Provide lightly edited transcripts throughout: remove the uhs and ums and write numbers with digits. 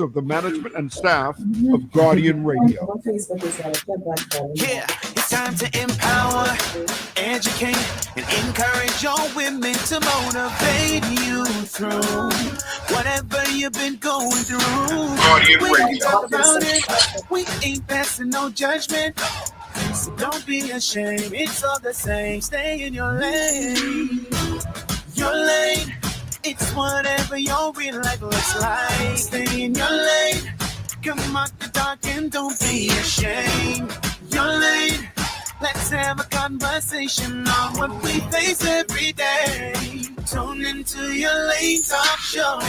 of the management and staff of Guardian Radio. Yeah, it's time to empower, educate, and encourage your women to motivate you through whatever you've been going through. Guardian We Radio. can talk about it. We ain't passing no judgment. So don't be ashamed. It's all the same. Stay in your lane. Your lane. It's whatever your real life looks like. Stay in your lane. Come out the dark and don't be ashamed. Your lane. Let's have a conversation on what we face every day. Tune into your lane talk show.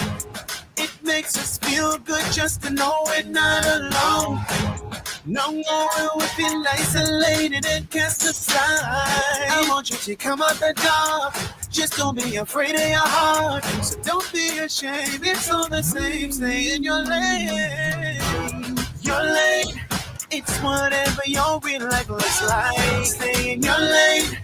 It makes us feel good just to know we're not alone. No more will we feel isolated and cast aside. I want you to come out the dark. Just don't be afraid of your heart. So don't be ashamed. It's all the same. Stay in your lane. Your lane. It's whatever your real life looks like. Stay in your lane.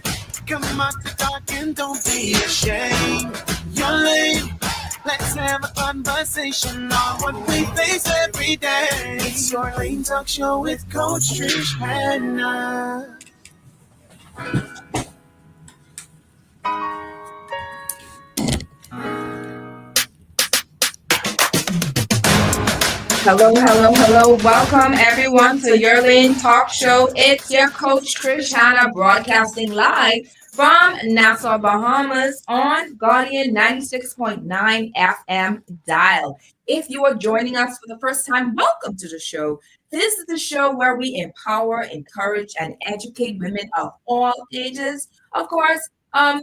Come out the dark and don't be ashamed. Your lane. Let's have a conversation on what we face every day. It's your Lane Talk Show with Coach Trish Hanna. Hello. Welcome everyone to your Lane Talk Show. It's your Coach Trish Hanna broadcasting live from Nassau, Bahamas on Guardian 96.9 FM dial. If you are joining us for the first time, welcome to the show. This is the show where we empower, encourage, and educate women of all ages. Of course, like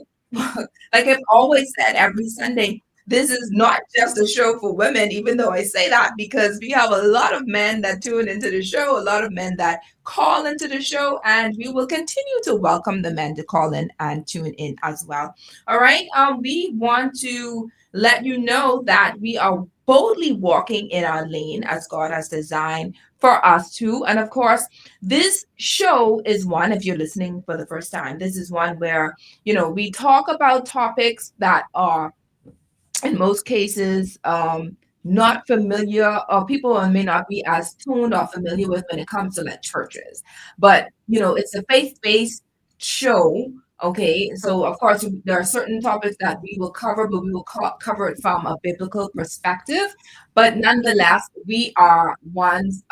I've always said every Sunday, this is not just a show for women, even though I say that because we have a lot of men that tune into the show, a lot of men that call into the show, and we will continue to welcome the men to call in and tune in as well. All right. We want to let you know that we are boldly walking in our lane as God has designed for us to. And of course, this show is one, if you're listening for the first time, this is one where, we talk about topics that are in most cases, not familiar, or people may not be as tuned or familiar with when it comes to like churches. But it's a faith-based show. Okay, so of course there are certain topics that we will cover, but we will cover it from a biblical perspective. But nonetheless, we are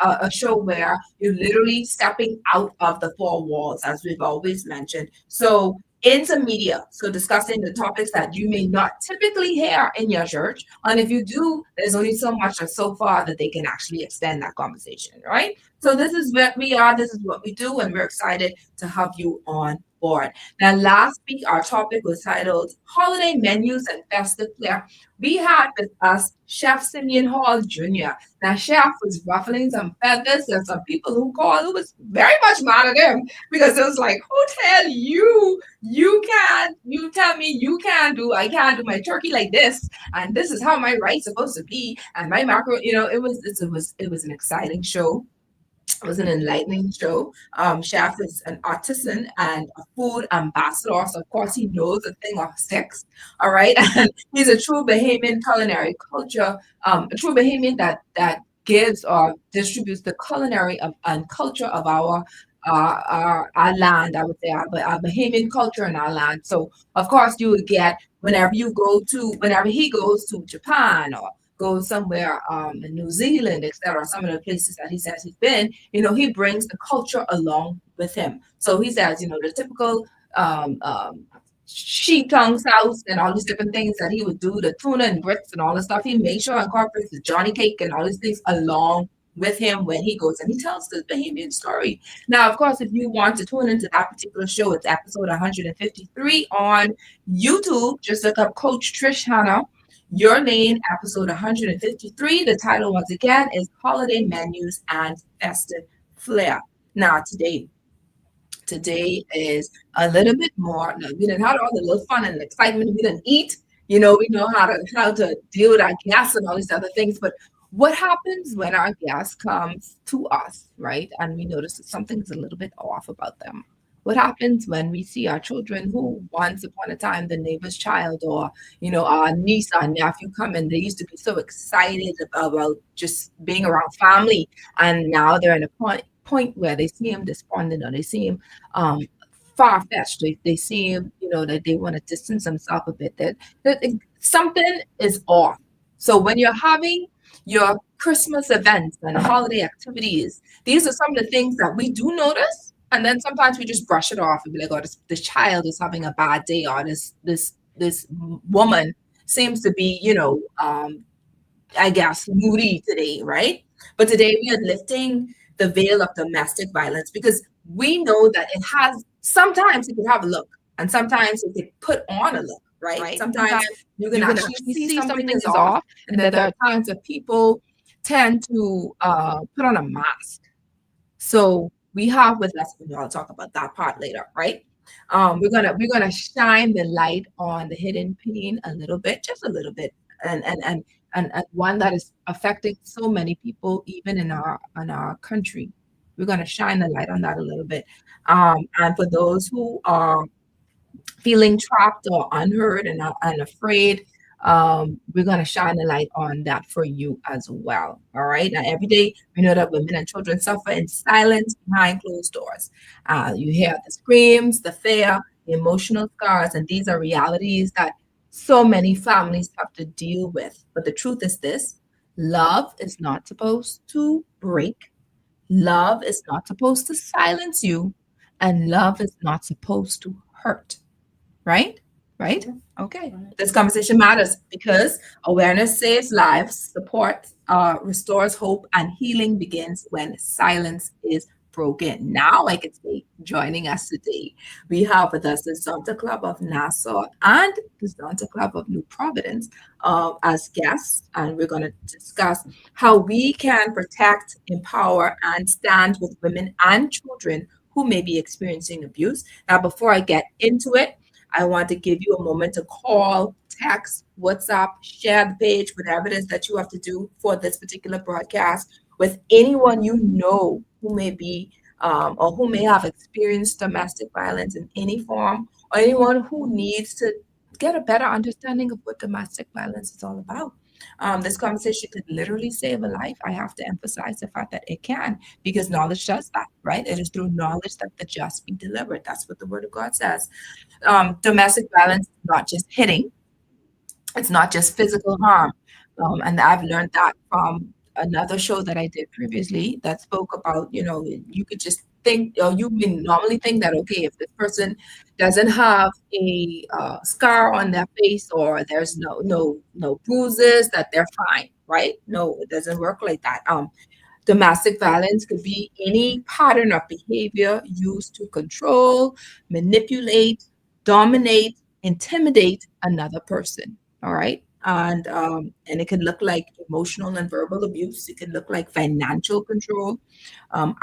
a show where you're literally stepping out of the four walls, as we've always mentioned. So intermedia, so discussing the topics that you may not typically hear in your church, and if you do, there's only so much or so far that they can actually extend that conversation, right? So this is where we are, this is what we do, and we're excited to have you on board. Now, last week our topic was titled Holiday Menus and Festive Flair. We had with us Chef Simeon Hall Jr. Now, Chef was ruffling some feathers. There's some people who called who was very much mad at him because it was like, who tell you tell me I can't do my turkey like this, and this is how my rice supposed to be, and my macro, it was an exciting show. It was an enlightening show. Chef is an artisan and a food ambassador, so of course he knows a thing of sex. All right, and he's a true Bahamian culinary culture, a true Bahamian that gives or distributes the culinary and culture of our land. I would say our Bahamian culture in our land. So of course you would get whenever he goes to Japan or go somewhere in New Zealand, etc., some of the places that he says he's been, he brings the culture along with him. So he says, the typical sheep tongue sauce and all these different things that he would do, the tuna and grits and all the stuff, he made sure incorporates the Johnny cake and all these things along with him when he goes and he tells the Bahamian story. Now, of course, if you want to tune into that particular show, it's episode 153 on YouTube. Just look up Coach Trish Hanna. Your Lane, episode 153. The title, once again, is Holiday Menus and Festive Flair. Now, today is a little bit more. Now, we didn't have all the little fun and excitement. We didn't eat. We know how to deal with our guests and all these other things. But what happens when our guest comes to us, right? And we notice that something's a little bit off about them. What happens when we see our children who once upon a time the neighbor's child or our niece or nephew come and they used to be so excited about just being around family, and now they're in a point where they see him despondent, or they see him um far-fetched. They see him, that they want to distance themselves a bit, that something is off. So when you're having your Christmas events and holiday activities, these are some of the things that we do notice, and then sometimes we just brush it off and be like, "Oh, this child is having a bad day," or this woman seems to be, I guess, moody today, right? But today we are lifting the veil of domestic violence because we know that sometimes it can have a look, and sometimes it can put on a look, right? Sometimes you can actually see something is off, and then there are times that people tend to put on a mask. So we have with us, and I'll talk about that part later, right? We're gonna shine the light on the hidden pain a little bit, just a little bit, and one that is affecting so many people, even in our country. We're gonna shine the light on that a little bit. And for those who are feeling trapped or unheard and afraid, we're going to shine a light on that for you as well. All right. Now, every day we know that women and children suffer in silence behind closed doors. You hear the screams, the fear, the emotional scars, and these are realities that so many families have to deal with. But the truth is this: love is not supposed to break, love is not supposed to silence you, and love is not supposed to hurt. Right? Right? Okay. This conversation matters because awareness saves lives, support restores hope, and healing begins when silence is broken. Now, I can say, joining us today, we have with us the Zonta Club of Nassau and the Zonta Club of New Providence as guests, and we're going to discuss how we can protect, empower, and stand with women and children who may be experiencing abuse. Now, before I get into it, I want to give you a moment to call, text, WhatsApp, share the page, whatever it is that you have to do for this particular broadcast with anyone you know who may be or who may have experienced domestic violence in any form, or anyone who needs to get a better understanding of what domestic violence is all about. This conversation could literally save a life. I have to emphasize the fact that it can, because knowledge does that, right? It is through knowledge that the just be delivered. That's what the word of God says. Domestic violence is not just hitting, it's not just physical harm. And I've learned that from another show that I did previously that spoke about, you could just think, or you may normally think that, okay, if this person doesn't have a scar on their face, or there's no bruises, that they're fine, right? No, it doesn't work like that. Domestic violence could be any pattern of behavior used to control, manipulate, dominate, intimidate another person. All right. And it can look like emotional and verbal abuse. It can look like financial control,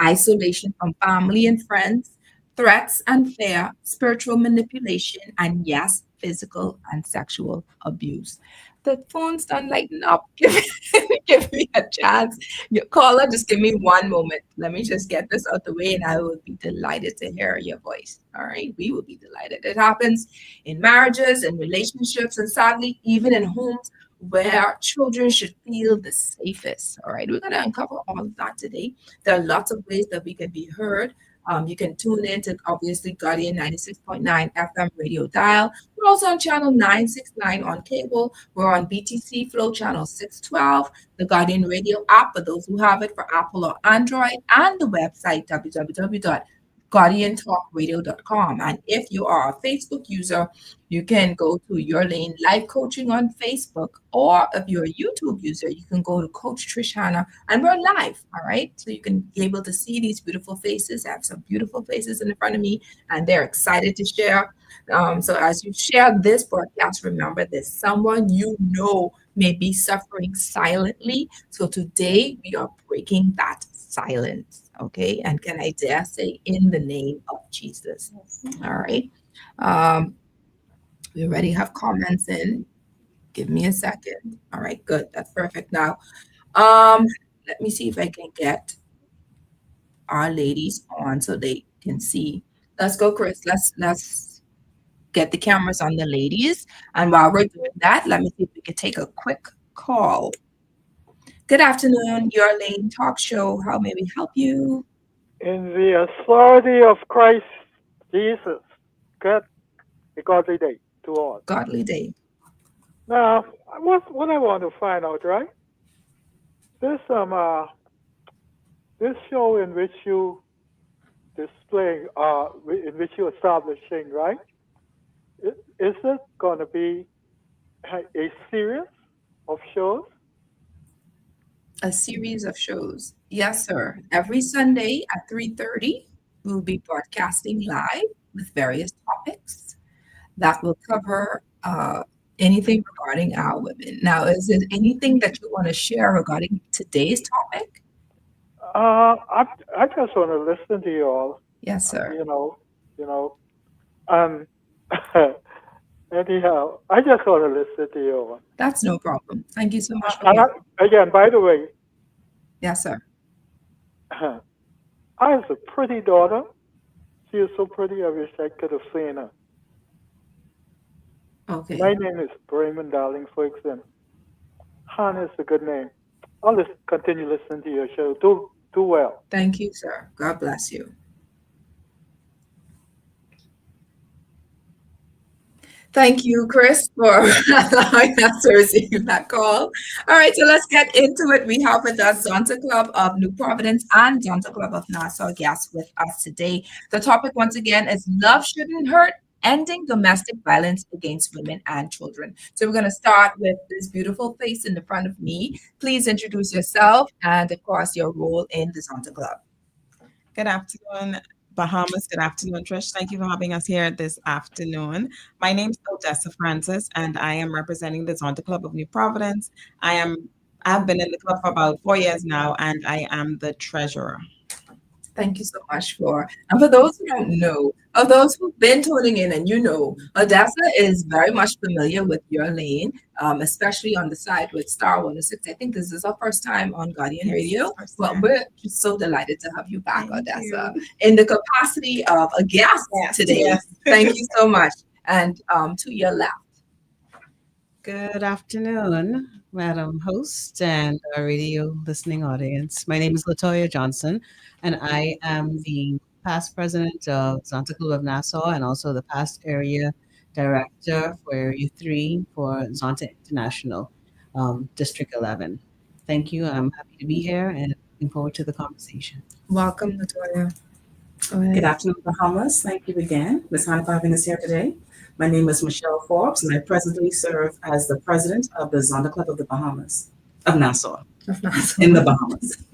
isolation from family and friends, threats and fear, spiritual manipulation, and yes, physical and sexual abuse. The phone's done lighten up. Give me a chance. Your caller, just give me one moment. Let me just get this out the way, and I will be delighted to hear your voice. All right, we will be delighted. It happens in marriages and relationships, and sadly, even in homes where children should feel the safest. All right, we're going to uncover all of that today. There are lots of ways that we can be heard. You can tune in to obviously Guardian 96.9 FM radio dial. We're also on channel 969 on cable. We're on BTC Flow channel 612, the Guardian radio app for those who have it for Apple or Android, and the website www.guardiantalkradio.com. And if you are a Facebook user, you can go to Your Lane Life Coaching on Facebook, or if you're a YouTube user, you can go to Coach Trish Hanna, and we're live. All right, so you can be able to see these beautiful faces. I have some beautiful faces in front of me, and they're excited to share. So as you share this broadcast, remember there's someone you know may be suffering silently. So today we are breaking that silence. Okay, and can I dare say, in the name of Jesus? All right. We already have comments in. Give me a second. All right, good. That's perfect. Now, let me see if I can get our ladies on so they can see Let's go, Chris. Let's get the cameras on the ladies. And while we're doing that, let me see if we could take a quick call. Good afternoon, Your Lane Talk Show. How may we help you? In the authority of Christ Jesus. Good, a godly day to all. Godly day. Now, what I want to find out, right? This this show in which you displaying, in which you establishing, right? Is it going to be a series of shows? A series of shows. Yes, sir. Every Sunday at 3:30, we'll be broadcasting live with various topics that will cover anything regarding our women. Now, is there anything that you want to share regarding today's topic? I just want to listen to you all. Yes, sir. You know. Um. Anyhow, I just want to listen to you all. That's no problem. Thank you so much for And again, by the way, Yes, sir. I have a pretty daughter. She is so pretty. I wish I could have seen her. Okay. My name is Raymond Darling Ferguson. Han is a good name. I'll just continue listening to your show. Do well. Thank you, sir. God bless you. Thank you, Chris, for allowing us to receive that call. All right, so let's get into it. We have with us Zonta Club of New Providence and Zonta Club of Nassau guests with us today. The topic, once again, is Love Shouldn't Hurt, Ending Domestic Violence Against Women and Children. So we're going to start with this beautiful face in the front of me. Please introduce yourself and, of course, your role in the Zonta Club. Good afternoon, Bahamas. Good afternoon, Trish. Thank you for having us here this afternoon. My name is Odessa Francis, and I am representing the Zonta Club of New Providence. I've been in the club for about 4 years now, and I am the treasurer. Thank you so much and for those who don't know, of those who've been tuning in and Odessa is very much familiar with Your Lane, especially on the side with Star 106. I think this is our first time on Guardian Radio. Well, we're just so delighted to have you back, Odessa, in the capacity of a guest today. Yes. Thank you so much. And to your left. Good afternoon, Madam Host and our radio listening audience. My name is Latoya Johnson, and I am the past president of Zonta Club of Nassau and also the past area director for Area 3 for Zonta International, District 11. Thank you. I'm happy to be here and looking forward to the conversation. Welcome, Latoya. Good afternoon, Bahamas. Thank you again, Ms. Hanna, for having us here today. My name is Michelle Forbes, and I presently serve as the president of the Zonta Club of the Bahamas, of Nassau, in the Bahamas.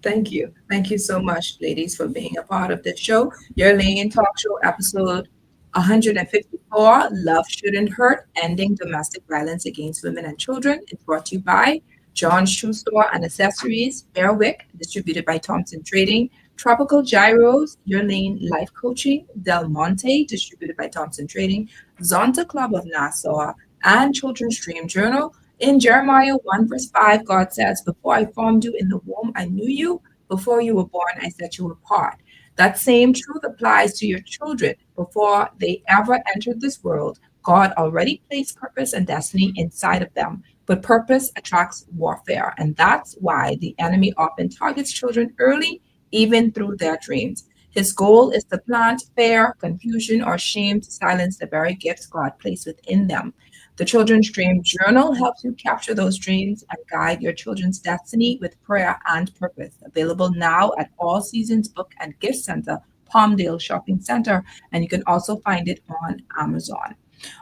Thank you. Thank you so much, ladies, for being a part of this show. Your Lane Talk Show, episode 154, Love Shouldn't Hurt, Ending Domestic Violence Against Women and Children. It's brought to you by John's Shoe Store and Accessories, Bearwick, distributed by Thompson Trading, Tropical Gyros, Your Lane Life Coaching, Del Monte, distributed by Thompson Trading, Zonta Club of Nassau, and Children's Dream Journal. In Jeremiah 1 verse 5, God says, "Before I formed you in the womb, I knew you. Before you were born, I set you apart." That same truth applies to your children. Before they ever entered this world, God already placed purpose and destiny inside of them. But purpose attracts warfare, and that's why the enemy often targets children early, even through their dreams. His goal is to plant fear, confusion, or shame to silence the very gifts God placed within them. The Children's Dream Journal helps you capture those dreams and guide your children's destiny with prayer and purpose. Available now at All Seasons Book and Gift Center, Palmdale Shopping Center, and you can also find it on Amazon.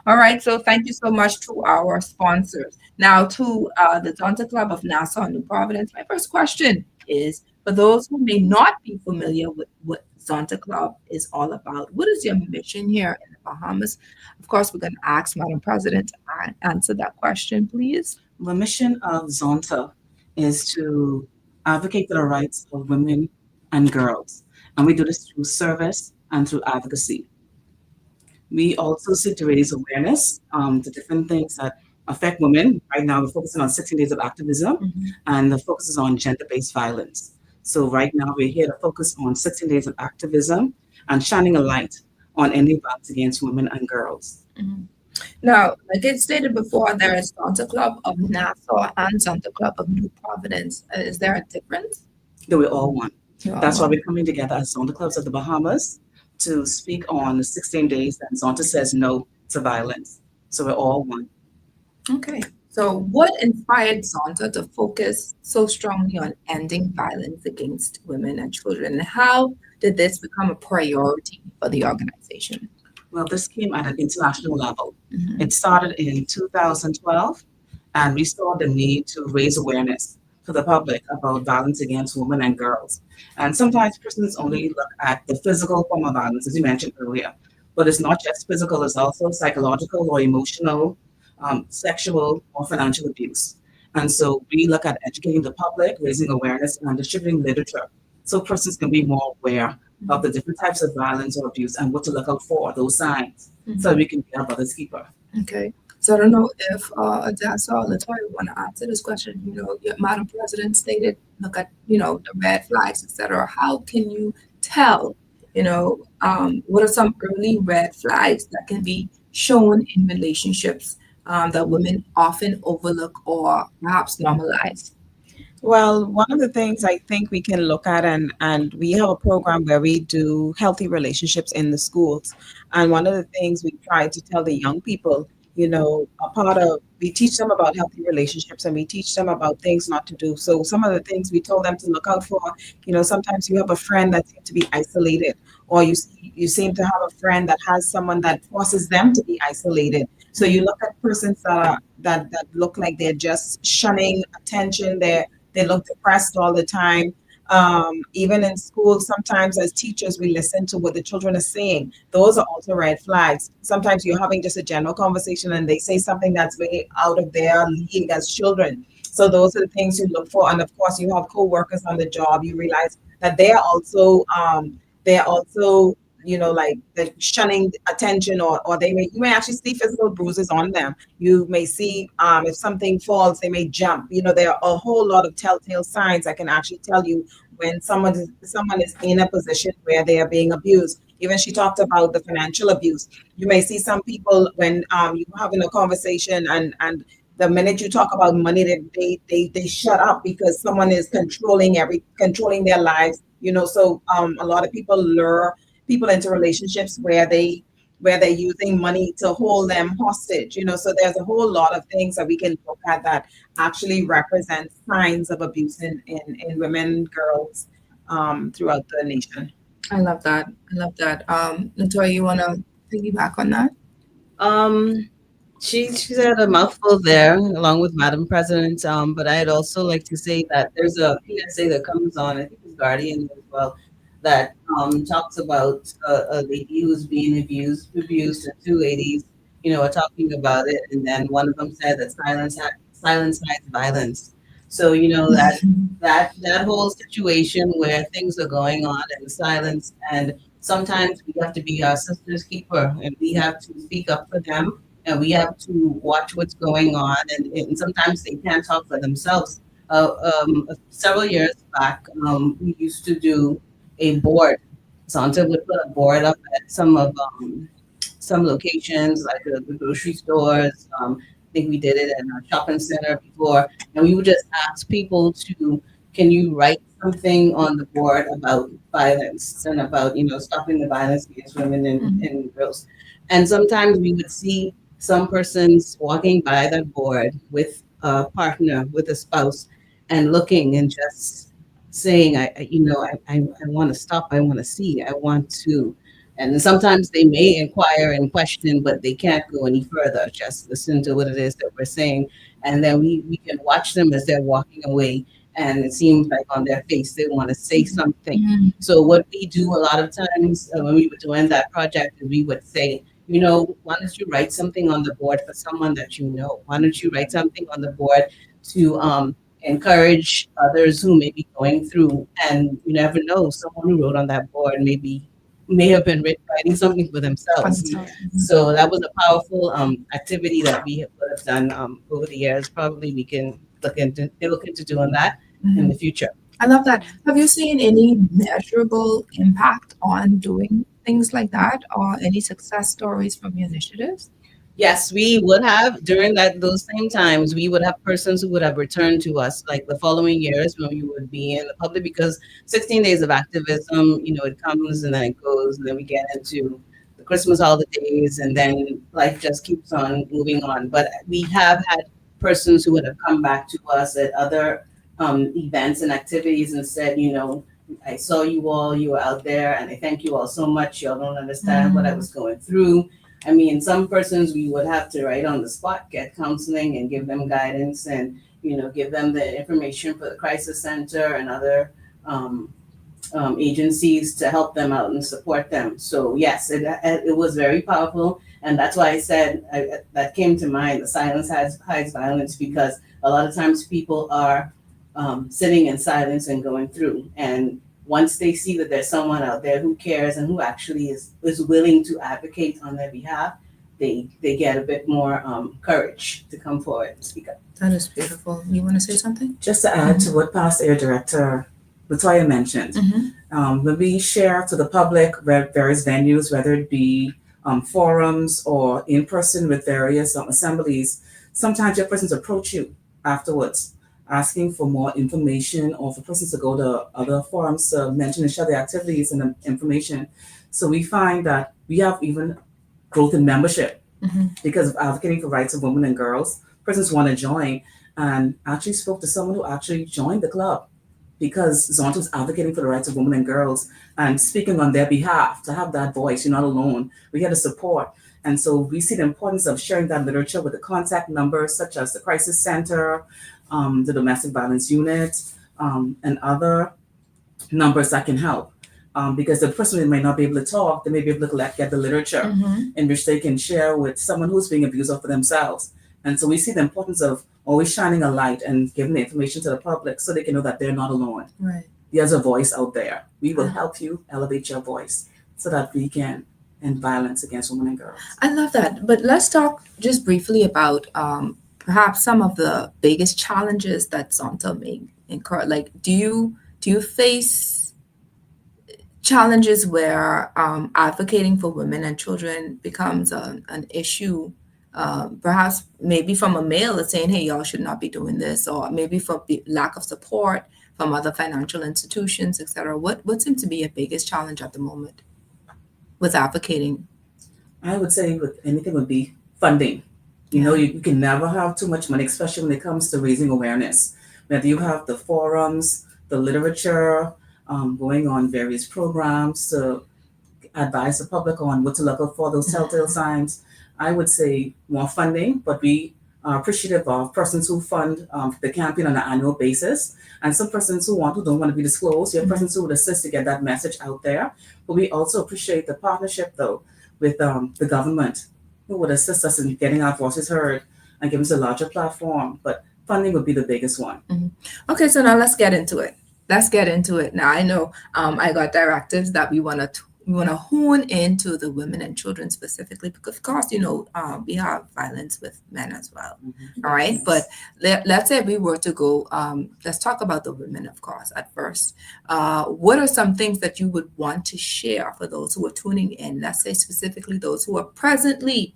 All right, so thank you so much to our sponsors. Now to the Zonta Club of Nassau and New Providence. My first question is, for those who may not be familiar with what Zonta Club is all about, what is your mission here in the Bahamas? Of course, we're going to ask Madam President to answer that question, please. The mission of Zonta is to advocate for the rights of women and girls, and we do this through service and through advocacy. We also seek to raise awareness to different things that affect women. Right now, we're focusing on 16 days of activism, and the focus is on gender-based violence. So right now, we're here to focus on 16 days of activism and shining a light on any violence against women and girls. Mhm. Now, like I stated before, there is Zonta Club of Nassau and Zonta Club of New Providence. Is there a difference? That we all want. You all That's why want. we're coming together as Zonta Clubs of the Bahamas to speak on the 16 days that Zonta says no to violence. So we're all one. Okay. So, what inspired Zonta to focus so strongly on ending violence against women and children? And how did this become a priority for the organization? Well, this came at an international level. Mhm. It started in 2012, and we saw the need to raise awareness to the public about violence against women and girls. And sometimes persons only look at the physical form of violence, as you mentioned earlier, but it's not just physical, it's also psychological or emotional, sexual or financial abuse. And so we look at educating the public, raising awareness, and distributing literature so persons can be more aware of the different types of violence or abuse and what to look out for, those signs, so we can be our brother's keeper. Okay. So I don't know if Adasa or Latoya want to answer this question. Madam President stated, look at, the red flags, etc. How can you tell, what are some early red flags that can be shown in relationships that women often overlook or perhaps normalize? Well, one of the things I think we can look at, and we have a program where we do healthy relationships in the schools. And one of the things we try to tell the young people, a part of, we teach them about healthy relationships and we teach them about things not to do. So some of the things we told them to look out for, sometimes you have a friend that seems to be isolated, or you seem to have a friend that has someone that forces them to be isolated. So you look at persons that look like they're just shunning attention. They look depressed all the time. Even in school, sometimes as teachers, we listen to what the children are saying. Those are also red flags. Sometimes you're having just a general conversation and they say something that's way out of their league as children. So those are the things you look for. And of course, you have co-workers on the job. You realize that they're also like they're shunning attention, or you may actually see physical bruises on them. You may see if something falls, they may jump. There are a whole lot of telltale signs that can actually tell you when someone is in a position where they are being abused. Even she talked about the financial abuse. You may see some people when you're having a conversation, and the minute you talk about money, they shut up because someone is controlling their lives. So a lot of people lure people into relationships where they're using money to hold them hostage. So there's a whole lot of things that we can look at that actually represent signs of abuse in women, girls, throughout the nation. I love that. I love that. Latoya, you want to piggyback on that? Um, she said a mouthful there, along with Madam President. But I'd also like to say that there's a PSA that comes on, I think it's Guardian as well, that talks about a lady who's being abused, and two ladies, are talking about it, and then one of them said that silence hides violence. So that whole situation where things are going on in silence, and sometimes we have to be our sister's keeper, and we have to speak up for them, and we have to watch what's going on, and sometimes they can't talk for themselves. Several years back, we used to do a board. Santa would put a board up at some locations, like the grocery stores. I think we did it in a shopping center before, and we would just ask people to, can you write something on the board about violence and about stopping the violence against women and girls. And sometimes we would see some persons walking by that board with a partner, with a spouse, and looking and just saying, I want to stop, I want to see, I want to. And sometimes they may inquire and question, but they can't go any further. Just listen to what it is that we're saying. And then we can watch them as they're walking away. And it seems like on their face, they want to say something. So what we do a lot of times when we were doing that project, is we would say, why don't you write something on the board for someone that you know? Why don't you write something on the board to encourage others who may be going through? And you never know, someone who wrote on that board may have been writing something for themselves. So that was a powerful activity that we would have done over the years. Probably we can look into doing that in the future. I love that. Have you seen any measurable impact on doing things like that, or any success stories from your initiatives? Yes, we would have during those same times, we would have persons who would have returned to us like the following years when we would be in the public because 16 days of activism, it comes and then it goes, and then we get into the Christmas holidays, and then life just keeps on moving on. But we have had persons who would have come back to us at other events and activities and said, I saw you all, you were out there, and I thank you all so much. Y'all don't understand what I was going through. I mean, some persons we would have to right on the spot get counseling and give them guidance and, give them the information for the crisis center and other agencies to help them out and support them. So yes, it was very powerful. And that's why I said that came to mind, the silence hides violence, because a lot of times people are sitting in silence and going through. And once they see that there's someone out there who cares and who actually is willing to advocate on their behalf, they get a bit more courage to come forward and speak up. That is beautiful. You want to say something? Just to add to what Past Air Director Latoya mentioned, when we share to the public various venues, whether it be forums or in person with various assemblies, sometimes your persons approach you afterwards asking for more information or for persons to go to other forums to mention and share their activities and information. So we find that we have even growth in membership because of advocating for rights of women and girls. Persons want to join, and actually spoke to someone who actually joined the club because Zonta was advocating for the rights of women and girls and speaking on their behalf, to have that voice. You're not alone. We had the support. And so we see the importance of sharing that literature with the contact numbers, such as the Crisis Center, the Domestic Violence Unit, and other numbers that can help. Because the person might not be able to talk, they may be able to get the literature in which they can share with someone who's being abused for themselves. And so we see the importance of always shining a light and giving the information to the public so they can know that they're not alone. Right. There's a voice out there. We will help you elevate your voice so that we can end violence against women and girls. I love that. But let's talk just briefly about perhaps some of the biggest challenges that Zonta may incur. Like, do you face challenges where advocating for women and children becomes an issue? Perhaps maybe from a male that's saying, hey, y'all should not be doing this, or maybe from lack of support from other financial institutions, et cetera. What seems to be your biggest challenge at the moment with advocating? I would say with anything would be funding. You can never have too much money, especially when it comes to raising awareness. Whether you have the forums, the literature, going on various programs to advise the public on what to look out for, those telltale signs. I would say more funding, but we are appreciative of persons who fund the campaign on an annual basis, and some persons who don't want to be disclosed. You have persons who would assist to get that message out there. But we also appreciate the partnership, though, with the government, who would assist us in getting our voices heard and give us a larger platform. But funding would be the biggest one. Okay, so now let's get into it. Now I know I got directives that we want to hone into the women and children specifically, because of course, we have violence with men as well. All right. But let's say we were to go, let's talk about the women, of course, at first. What are some things that you would want to share for those who are tuning in? Let's say specifically those who are presently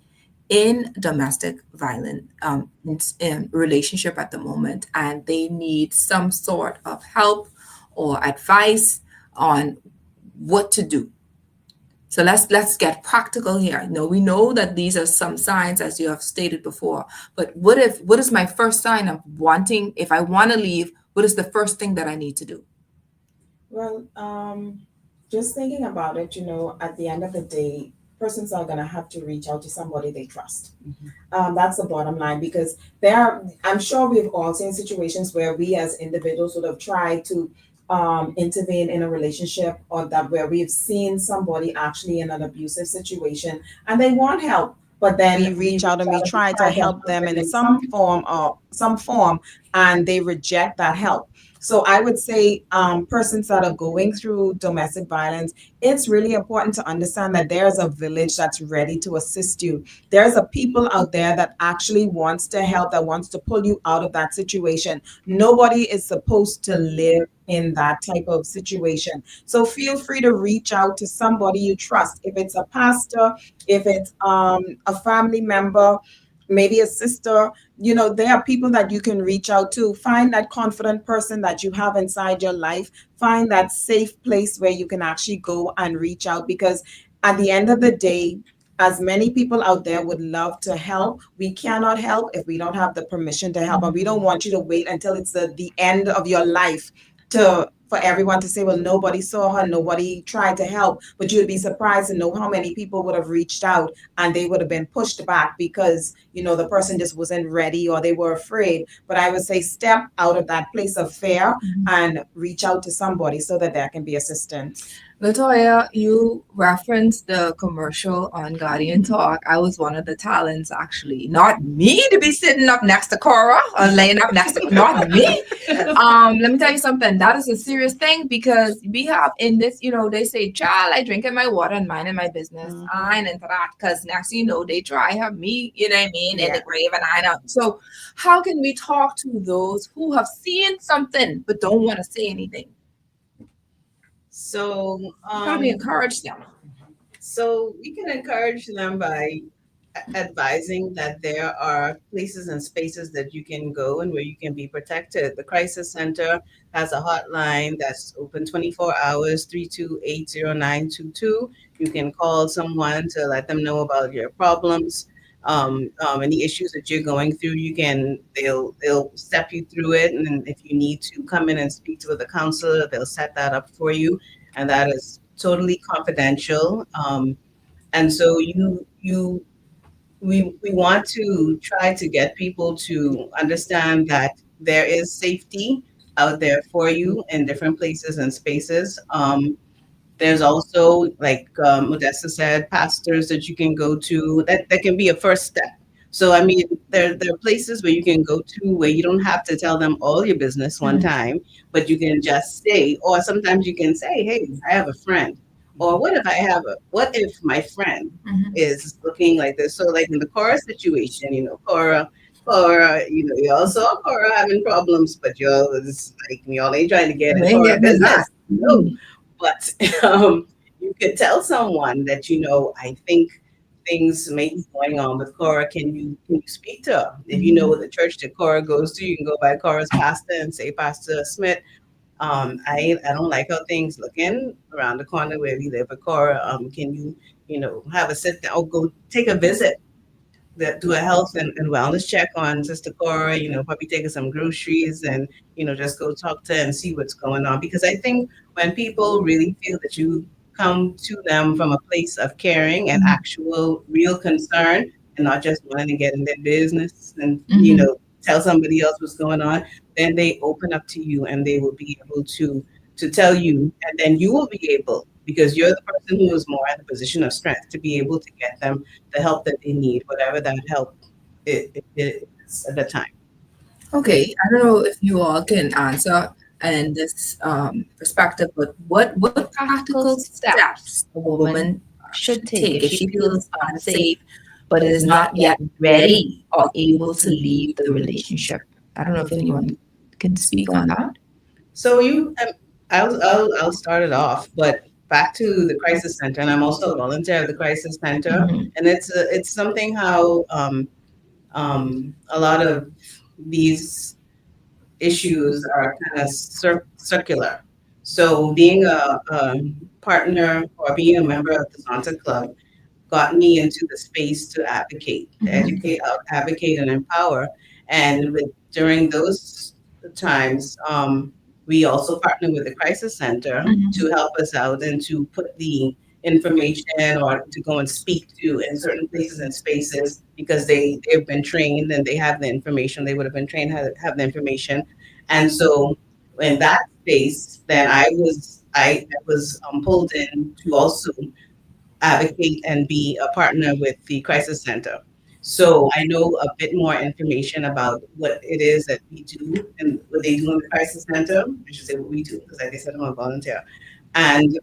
in domestic violence in relationship at the moment, and they need some sort of help or advice on what to do. So let's get practical here. We know that these are some signs, as you have stated before, but what is my first sign of wanting, if I want to leave, what is the first thing that I need to do? Well, just thinking about it, at the end of the day, persons are going to have to reach out to somebody they trust. That's the bottom line, because I'm sure we've all seen situations where we as individuals would have tried to intervene in a relationship, or that where we've seen somebody actually in an abusive situation and they want help, but then we reach out and we try to help them in some form, and they reject that help. So I would say persons that are going through domestic violence, it's really important to understand that there's a village that's ready to assist you. There's a people out there that actually wants to help, that wants to pull you out of that situation. Nobody is supposed to live in that type of situation. So feel free to reach out to somebody you trust. If it's a pastor, if it's a family member, maybe a sister, there are people that you can reach out to. Find that confident person that you have inside your life. Find that safe place where you can actually go and reach out, because at the end of the day, as many people out there would love to help, we cannot help if we don't have the permission to help. And we don't want you to wait until it's the end of your life to for everyone to say, well, nobody saw her, nobody tried to help. But you'd be surprised to know how many people would have reached out and they would have been pushed back because the person just wasn't ready or they were afraid. But I would say step out of that place of fear and reach out to somebody so that there can be assistance. Latoya, you referenced the commercial on Guardian Talk. I was one of the talents, actually. Not me to be sitting up next to Cora or laying up next to not me. Let me tell you something. That is a serious thing, because we have in this, they say, child, I drinking my water and minding my business. I ain't into that, because next they try have me, you know what I mean, in the grave, and I know. So how can we talk to those who have seen something but don't want to say anything? So, How do we encourage them? So we can encourage them by advising that there are places and spaces that you can go and where you can be protected. The Crisis Center has a hotline that's open 24 hours, 3280922. You can call someone to let them know about your problems, any issues that you're going through. They'll step you through it, and if you need to come in and speak to the counselor, they'll set that up for you, and that is totally confidential. And so we want to try to get people to understand that there is safety out there for you in different places and spaces. There's also, like Modesta said, pastors that you can go to. That can be a first step. So I mean, there are places where you can go to where you don't have to tell them all your business one time, but you can just say, or sometimes you can say, "Hey, I have a friend," or what if my friend is looking like this? So like in the Cora situation, Cora, y'all saw Cora having problems, but y'all was like, y'all ain't trying to get in Cora business. No, but you could tell someone that, I think things may be going on with Cora. Can you speak to her? If you know the church that Cora goes to, you can go by Cora's pastor and say, Pastor Smith, I don't like how things looking around the corner where we live at Cora. Can you, have a sit down or go take a visit, do a health and wellness check on Sister Cora, probably take her some groceries and, just go talk to her and see what's going on. Because I think when people really feel that you come to them from a place of caring and actual real concern and not just wanting to get in their business and, tell somebody else what's going on, then they open up to you and they will be able to tell you, and then you will be able, because you're the person who is more in a position of strength, to be able to get them the help that they need, whatever that help it is at the time. Okay, I don't know if you all can answer in this perspective, but what practical steps a woman should take if she feels unsafe but is not yet ready or able to leave the relationship? I don't know if anyone can speak on that. So I'll start it off, but back to the crisis center, and I'm also a volunteer at the crisis center, and it's something how a lot of these issues are kind of circular. So being a partner or being a member of the Zonta Club got me into the space to advocate, to educate, advocate, and empower. And during those times, we also partnered with the Crisis Center to help us out and to put the information or to go and speak to in certain places and spaces, because they've been trained and they have the information. They would have been trained how to have the information. And so in that space, then I was pulled in to also advocate and be a partner with the crisis center. So I know a bit more information about what it is that we do and what they do in the crisis center. I should say what we do, because like I said, I'm a volunteer. And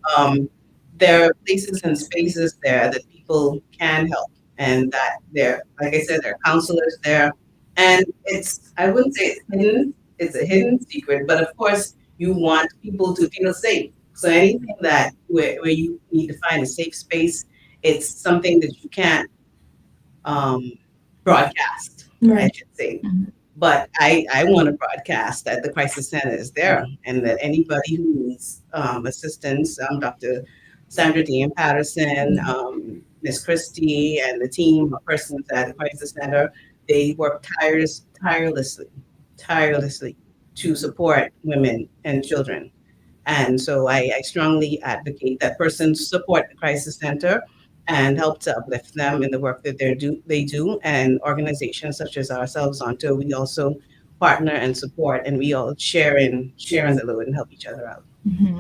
there are places and spaces there that people can help, and that there, like I said, there are counselors there. And it's, I wouldn't say it's hidden, it's a hidden secret, but of course, you want people to feel safe. So anything that where you need to find a safe space, it's something that you can't um, broadcast, I should say. But I want to broadcast that the crisis center is there and that anybody who needs assistance, Dr. Sandra Dean Patterson, Miss Christie, and the team of persons at the crisis center, they work tirelessly to support women and children. And so I strongly advocate that persons support the crisis center and help to uplift them in the work that they do. And organizations such as ourselves, Zonta, we also partner and support, and we all share in the load and help each other out.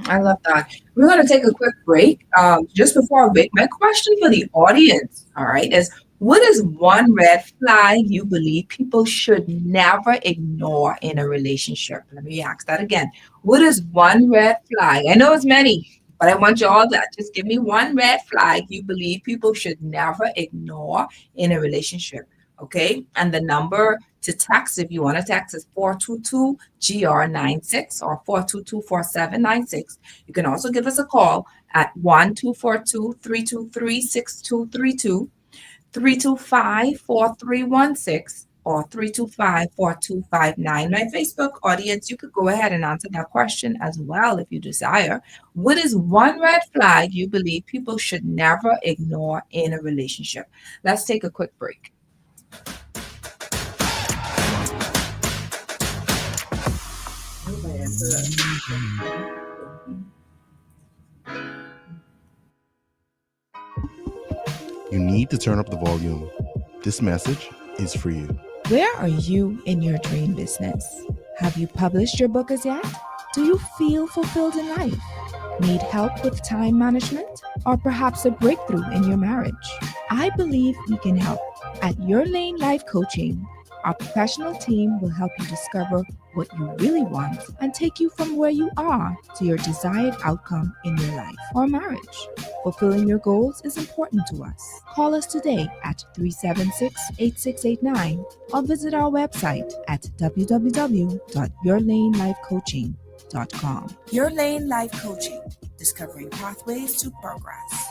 I love that. We're going to take a quick break. Just before a break, my question for the audience, all right, is what is one red flag you believe people should never ignore in a relationship? Let me ask that again. What is one red flag? I know it's many, but I want you all to just give me one red flag you believe people should never ignore in a relationship. Okay. And the number to text, if you want to text, is 422-GR96 or 422-4796. You can also give us a call at 1-242-323-6232, 325-4316, or 325-4259. My Facebook audience, you could go ahead and answer that question as well if you desire. What is one red flag you believe people should never ignore in a relationship? Let's take a quick break. You need to turn up the volume. This message is for you. Where are you in your dream business? Have you published your book as yet? Do you feel fulfilled in life? Need help with time management? Or perhaps a breakthrough in your marriage? I believe we can help. At Your Lane Life Coaching, our professional team will help you discover what you really want and take you from where you are to your desired outcome in your life or marriage. Fulfilling your goals is important to us. Call us today at 376-8689 or visit our website at www.yourlanelifecoaching.com. Your Lane Life Coaching, discovering pathways to progress.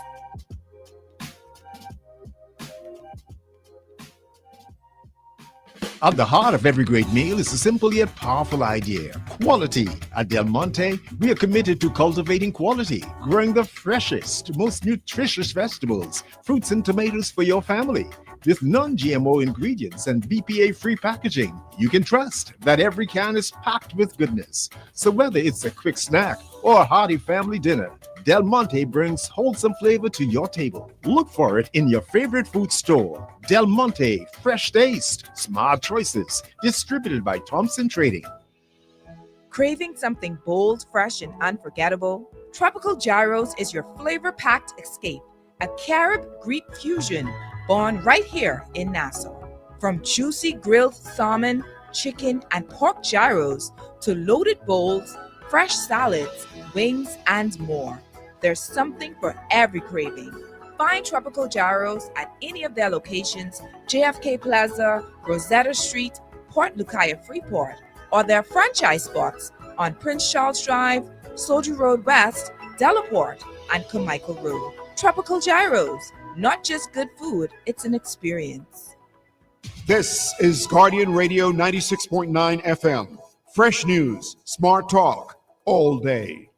At the heart of every great meal is a simple yet powerful idea: quality. At Del Monte, we are committed to cultivating quality, growing the freshest, most nutritious vegetables, fruits, and tomatoes for your family. With non-GMO ingredients and BPA-free packaging, you can trust that every can is packed with goodness. So whether it's a quick snack or a hearty family dinner, Del Monte brings wholesome flavor to your table. Look for it in your favorite food store. Del Monte, fresh taste, smart choices. Distributed by Thompson Trading. Craving something bold, fresh, and unforgettable? Tropical Gyros is your flavor-packed escape. A Carib-Greek fusion born right here in Nassau. From juicy grilled salmon, chicken, and pork gyros to loaded bowls, fresh salads, wings, and more. There's something for every craving. Find Tropical Gyros at any of their locations: JFK Plaza, Rosetta Street, Port Lucaya Freeport, or their franchise spots on Prince Charles Drive, Soldier Road West, Delaport, and Carmichael Road. Tropical Gyros, not just good food, it's an experience. This is Guardian Radio 96.9 FM. Fresh news, smart talk, all day.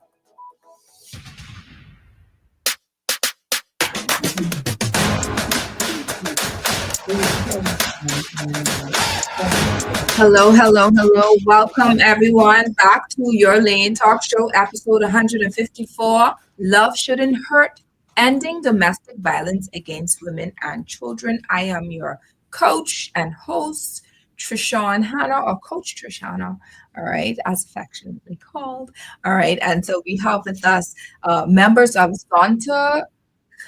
Hello. Welcome everyone back to Your Lane Talk Show, episode 154. Love Shouldn't Hurt, Ending Domestic Violence Against Women and Children. I am your coach and host, Trish Hanna, or Coach Trish Hanna, all right, as affectionately called. All right, and so we have with us members of Zonta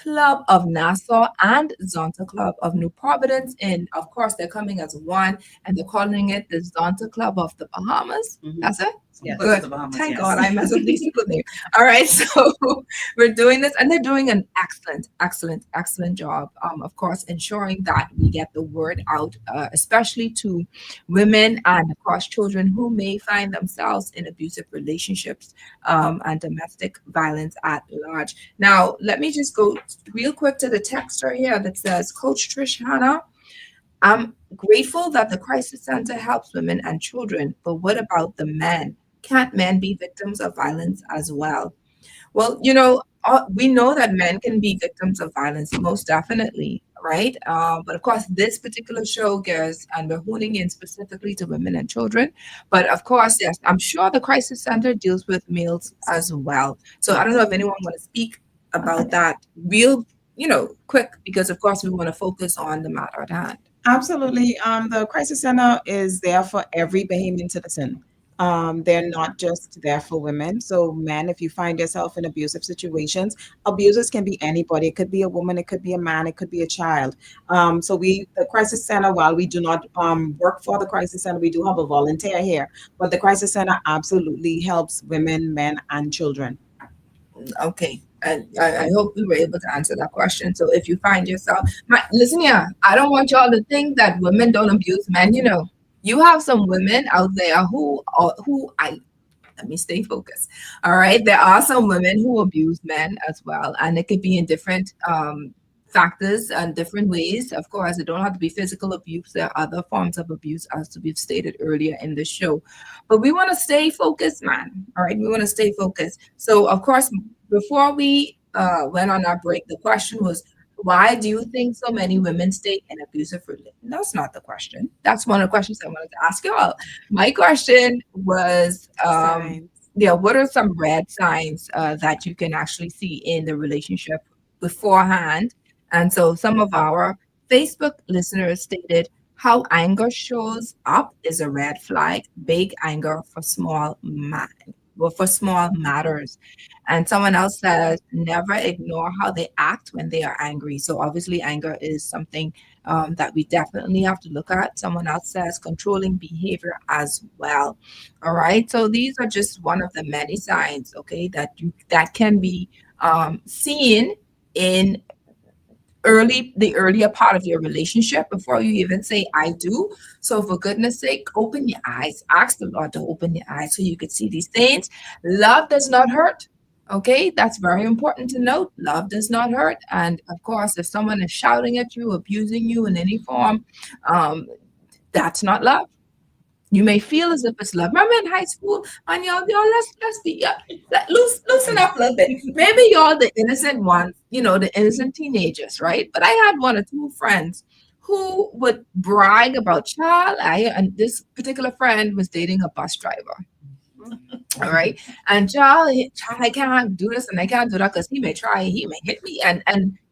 Club of Nassau and Zonta Club of New Providence. And of course, they're coming as one, and they're calling it the Zonta Club of the Bahamas. That's it? Yes. Good. The Bahamas, Thank yes. God I mess up these people name. All right, so we're doing this, and they're doing an excellent job. Of course, ensuring that we get the word out, especially to women and of course children who may find themselves in abusive relationships and domestic violence at large. Now, let me just go real quick to the text right here that says, Coach Trish Hanna, I'm grateful that the Crisis Center helps women and children, but what about the men? Can't men be victims of violence as well? Well, we know that men can be victims of violence, most definitely, right? But of course, this particular show goes, and we're honing in specifically to women and children. But of course, yes, I'm sure the Crisis Center deals with males as well. So I don't know if anyone want to speak about that real, quick, because of course we want to focus on the matter at hand. Absolutely. The Crisis Center is there for every Bahamian citizen. They're not just there for women. So, men, if you find yourself in abusive situations, abusers can be anybody. It could be a woman, it could be a man, it could be a child. The Crisis Center, while we do not work for the Crisis Center, we do have a volunteer here. But the Crisis Center absolutely helps women, men, and children. Okay. And I hope we were able to answer that question. So if you find yourself, listen here, I don't want y'all to think that women don't abuse men. You have some women out there let me stay focused. All right. There are some women who abuse men as well. And it could be in different factors and different ways. Of course, it don't have to be physical abuse. There are other forms of abuse, as we've stated earlier in the show. But we want to stay focused, man. All right. We want to stay focused. So, of course, before we went on our break, the question was, why do you think so many women stay in abusive relations? That's not the question. That's one of the questions I wanted to ask y'all. My question was, what are some red signs that you can actually see in the relationship beforehand? And so some of our Facebook listeners stated, how anger shows up is a red flag, big anger for small matters. And someone else says, never ignore how they act when they are angry. So obviously anger is something that we definitely have to look at. Someone else says controlling behavior as well. All right. So these are just one of the many signs, okay, that can be seen in the earlier part of your relationship before you even say I do. So for goodness sake, open your eyes. Ask the Lord to open your eyes so you could see these things. Love does not hurt. Okay, that's very important to note. Love does not hurt. And of course, if someone is shouting at you, abusing you in any form, that's not love. You may feel as if it's love. Remember in high school, and y'all, let's be loosen up a little bit. Maybe y'all the innocent ones, the innocent teenagers, right? But I had one or two friends who would brag about and this particular friend was dating a bus driver. All right. And child, I can't do this and I can't do that because he may try, he may hit me and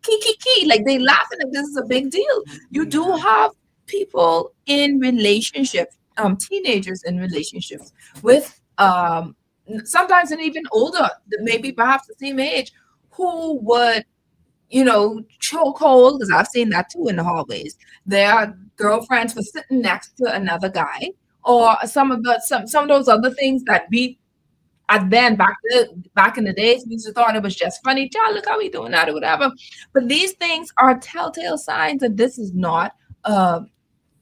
key. Like they laughing like this is a big deal. You do have people in relationships, teenagers in relationships with sometimes and even older, maybe perhaps the same age, who would choke hold, because I've seen that too in the hallways. Their girlfriends were sitting next to another guy, or some of those other things that we back in the days we used to thought it was just funny. Child, look how we doing that or whatever. But these things are telltale signs that this is not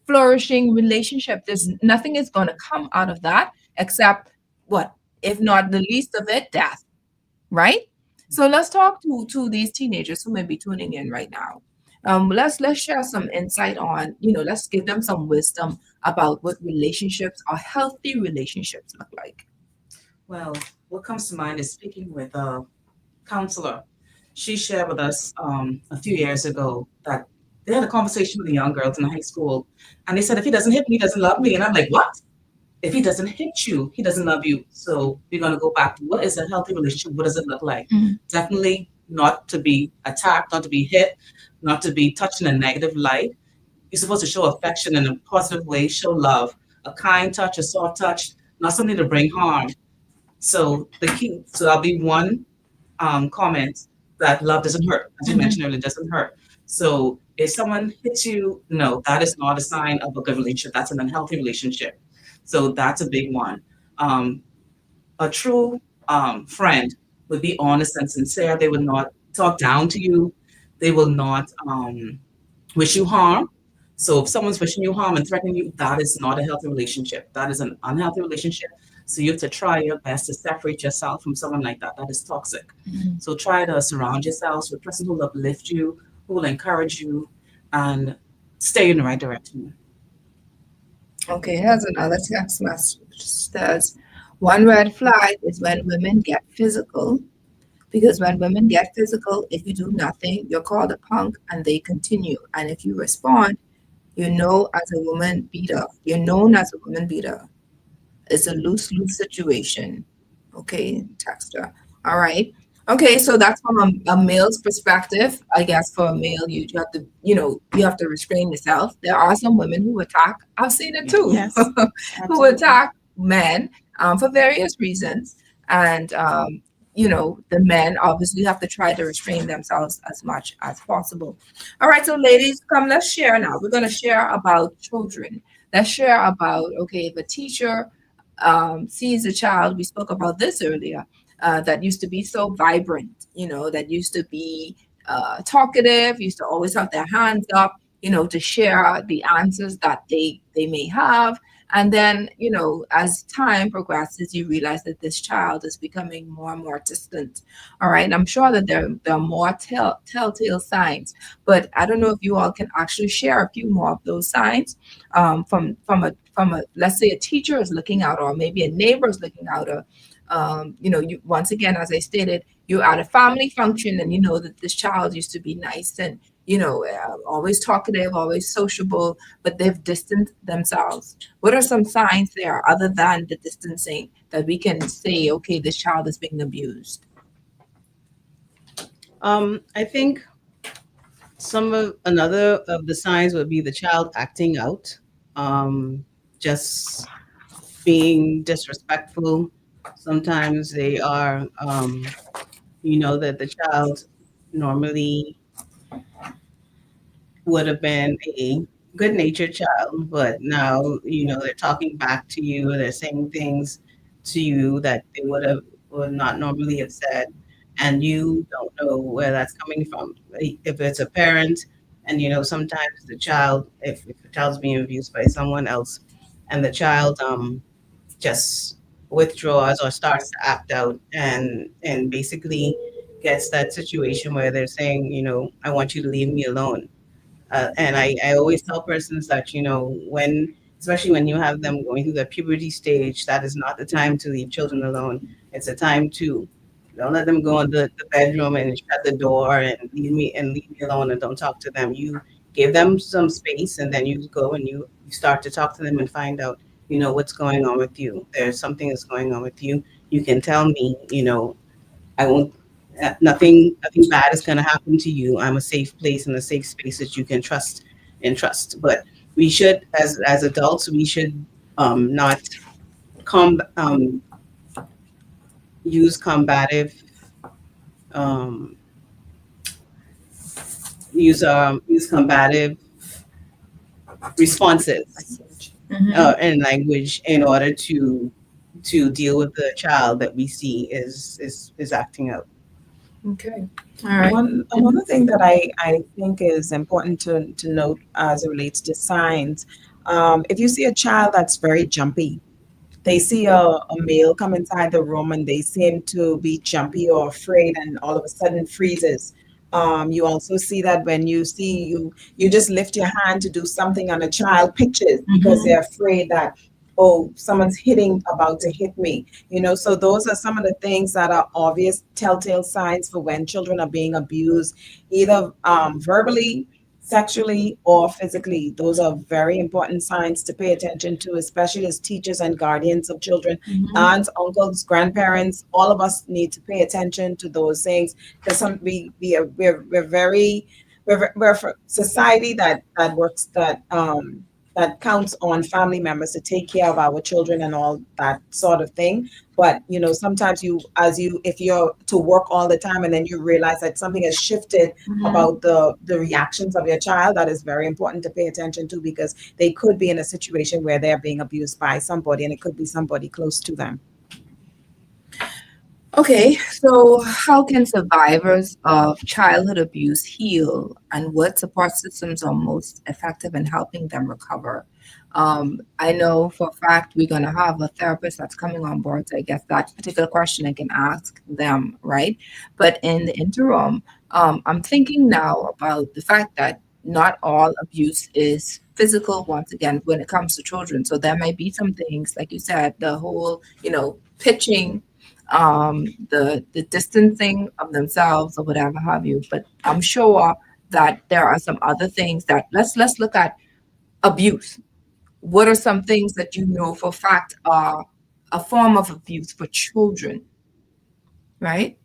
flourishing relationship. There's nothing is going to come out of that except what, if not the least of it, death, right? So let's talk to these teenagers who may be tuning in right now. Let's share some insight on, let's give them some wisdom about what relationships or healthy relationships look like. Well, what comes to mind is speaking with a counselor. She shared with us a few years ago that they had a conversation with the young girls in high school, and they said, if he doesn't hit me, he doesn't love me. And I'm like, what? If he doesn't hit you, he doesn't love you. So we're going to go back to what is a healthy relationship? What does it look like? Mm-hmm. Definitely not to be attacked, not to be hit, not to be touched in a negative light. You're supposed to show affection in a positive way, show love, a kind touch, a soft touch, not something to bring harm. So that'll be one comment. that love doesn't hurt, as you mentioned earlier, doesn't hurt. So if someone hits you, no, that is not a sign of a good relationship. That's an unhealthy relationship. So that's a big one. Um, a true friend would be honest and sincere. They would not talk down to you. They will not wish you harm. So if someone's wishing you harm and threatening you, that is not a healthy relationship. That is an unhealthy relationship. So you have to try your best to separate yourself from someone like that. That is toxic. So try to surround yourselves with a person who will uplift you, who will encourage you, and stay in the right direction. Okay, here's another text message. Says, one red flag is when women get physical, because when women get physical, if you do nothing, you're called a punk and they continue. And if you respond, you know as a woman beater. You're known as a woman beater. It's a lose-lose situation. Okay, texter. All right. Okay, so that's from a male's perspective. I guess for a male, you have to, you have to restrain yourself. There are some women who attack. I've seen it too. Yes, Who absolutely. attack men for various reasons. And the men obviously have to try to restrain themselves as much as possible. All right, so ladies, come, let's share now. We're going to share about children. Let's share about, okay, if a teacher sees a child, we spoke about this earlier, that used to be so vibrant, that used to be talkative, used to always have their hands up, to share the answers that they may have. And then, as time progresses, you realize that this child is becoming more and more distant. All right. And I'm sure that there are more telltale signs, but I don't know if you all can actually share a few more of those signs from a let's say a teacher is looking out, or maybe a neighbor is looking out, or you, once again, as I stated, you're at a family function and you know that this child used to be nice and always talkative, always sociable, but they've distanced themselves. What are some signs there other than the distancing that we can say, okay, this child is being abused? I think another of the signs would be the child acting out, just being disrespectful. Sometimes they are, that the child normally would have been a good natured child, but now, they're talking back to you, they're saying things to you that they would not normally have said, and you don't know where that's coming from. If it's a parent, and sometimes the child, if the child's being abused by someone else, and the child just withdraws or starts to act out, and basically gets that situation where they're saying, I want you to leave me alone. And I always tell persons that, especially when you have them going through the puberty stage, that is not the time to leave children alone. It's a time to don't let them go in the bedroom and shut the door and leave me alone and don't talk to them. You give them some space, and then you go and you start to talk to them and find out, what's going on with you. There's something that's going on with you. You can tell me, I won't. Nothing bad is going to happen to you. I'm a safe place and a safe space that you can trust. But we should, as adults, we should not com use combative um, use combative responses and language in order to deal with the child that we see is acting out. Okay. All right. Another thing that I think is important to note as it relates to signs, if you see a child that's very jumpy, they see a male come inside the room and they seem to be jumpy or afraid and all of a sudden freezes. You also see that when you just lift your hand to do something and a child pitches because they're afraid that, oh, someone's about to hit me. So those are some of the things that are obvious telltale signs for when children are being abused, either verbally, sexually, or physically. Those are very important signs to pay attention to, especially as teachers and guardians of children, aunts, uncles, grandparents. All of us need to pay attention to those things because we're a society that works, that that counts on family members to take care of our children and all that sort of thing. But sometimes if you're to work all the time and then you realize that something has shifted about the reactions of your child, that is very important to pay attention to, because they could be in a situation where they're being abused by somebody, and it could be somebody close to them. Okay, so how can survivors of childhood abuse heal, and what support systems are most effective in helping them recover? I know for a fact we're going to have a therapist that's coming on board, so I guess that particular question I can ask them, right? But in the interim, I'm thinking now about the fact that not all abuse is physical, once again, when it comes to children. So there might be some things, like you said, the whole, pitching, the distancing of themselves or whatever have you. But I'm sure that there are some other things that let's look at abuse. What are some things that you know for a fact are a form of abuse for children, right?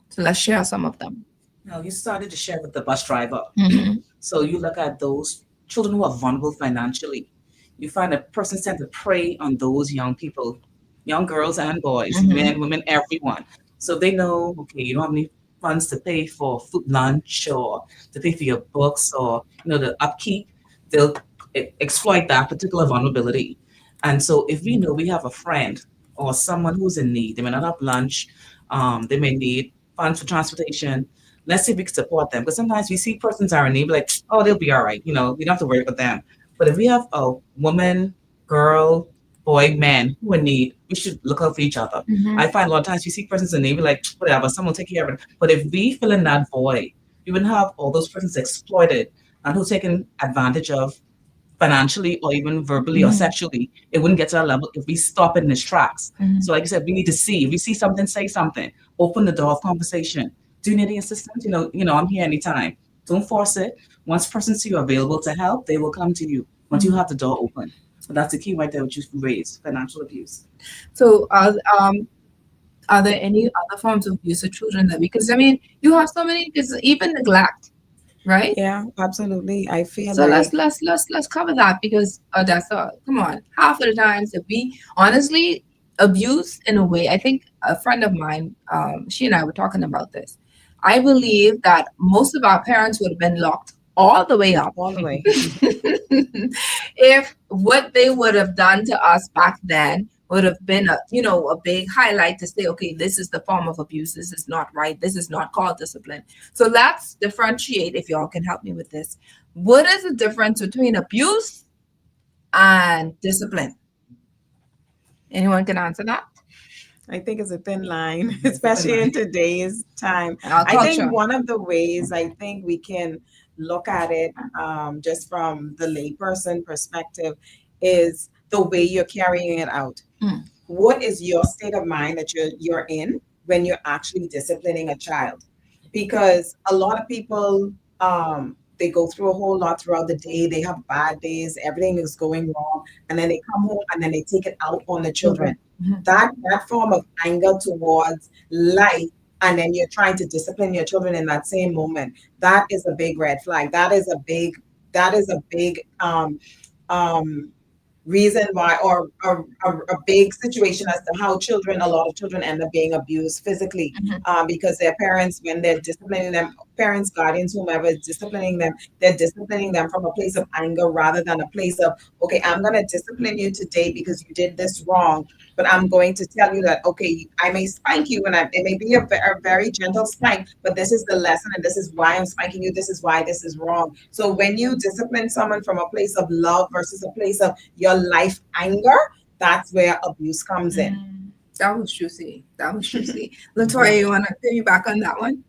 So let's share some of them. Now, you started to share with the bus driver. Mhm. So you look at those children who are vulnerable financially. You find a person tend to prey on those young people, young girls and boys, men, women, everyone. So they know, okay, you don't have any funds to pay for food lunch or to pay for your books or the upkeep. They'll exploit that particular vulnerability. And so if we know we have a friend or someone who's in need, they may not have lunch, they may need funds for transportation. Let's see if we can support them. Because sometimes we see persons are in need, like, oh, they'll be all right. We don't have to worry about them. But if we have a woman, girl, boy, man who in need, we should look out for each other. I find a lot of times we see persons in need, we're like, whatever, someone will take care of it. But if we fill in that void, we wouldn't have all those persons exploited and who taken advantage of financially or even verbally or sexually. It wouldn't get to that level if we stop it in its tracks. So like I said, we need to see. If we see something, say something. Open the door of conversation. Do you need any assistance? I'm here anytime. Don't force it. Once persons see you available to help, they will come to you. Once you have the door open. So that's the key right there, which you raised, financial abuse. So are there any other forms of abuse of children that because you have so many, even neglect, right? Yeah, absolutely. I feel So like let's cover that because that's come on. Half of the times that we honestly abuse in a way, I think a friend of mine, she and I were talking about this. I believe that most of our parents would have been locked all the way up all the way. if what they would have done to us back then would have been a big highlight to say, okay, this is the form of abuse, this is not right, this is not called discipline. So let's differentiate, if y'all can help me with this. What is the difference between abuse and discipline? Anyone can answer that? I think it's a thin line, especially in today's time. Our I think culture. one of the ways I think we can look at it just from the layperson perspective is the way you're carrying it out. What is your state of mind that you're in when you're actually disciplining a child? Because a lot of people they go through a whole lot throughout the day. They have bad days, everything is going wrong, and then they come home and then they take it out on the children. That form of anger towards life, and then you're trying to discipline your children in that same moment. That is a big red flag. That is a big reason why, or a big situation as to how a lot of children end up being abused physically, because their parents, when they're disciplining them, parents, guardians, whomever is disciplining them, they're disciplining them from a place of anger rather than a place of, okay, I'm going to discipline you today because you did this wrong, but I'm going to tell you that, okay, I may spank you, and it may be a very gentle spank, but this is the lesson, and this is why I'm spanking you. This is why this is wrong. So when you discipline someone from a place of love versus a place of your life anger, that's where abuse comes in. That was juicy. Latoya, you want to piggyback on that one?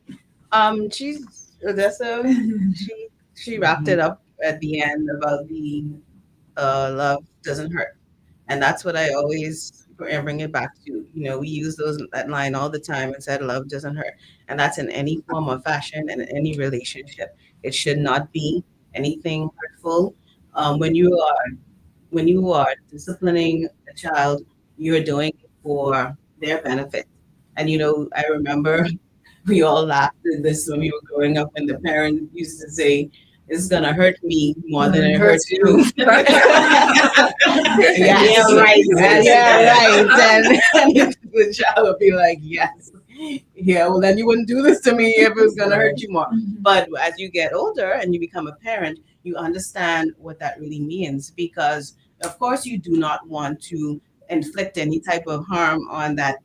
Odessa, she wrapped it up at the end about the love doesn't hurt. And that's what I always bring it back to. We use that line all the time and said love doesn't hurt. And that's in any form or fashion and in any relationship. It should not be anything hurtful. When you are disciplining a child, you're doing it for their benefit. And I remember we all laughed at this when we were growing up, and the parents used to say, it's gonna hurt me more than it Hurts hurts you. Yes. Yeah, right. Yeah, right. And the child would be like, yes. Yeah, well, then you wouldn't do this to me if it was going to hurt you more. But as you get older and you become a parent, you understand what that really means because, of course, you do not want to inflict any type of harm on that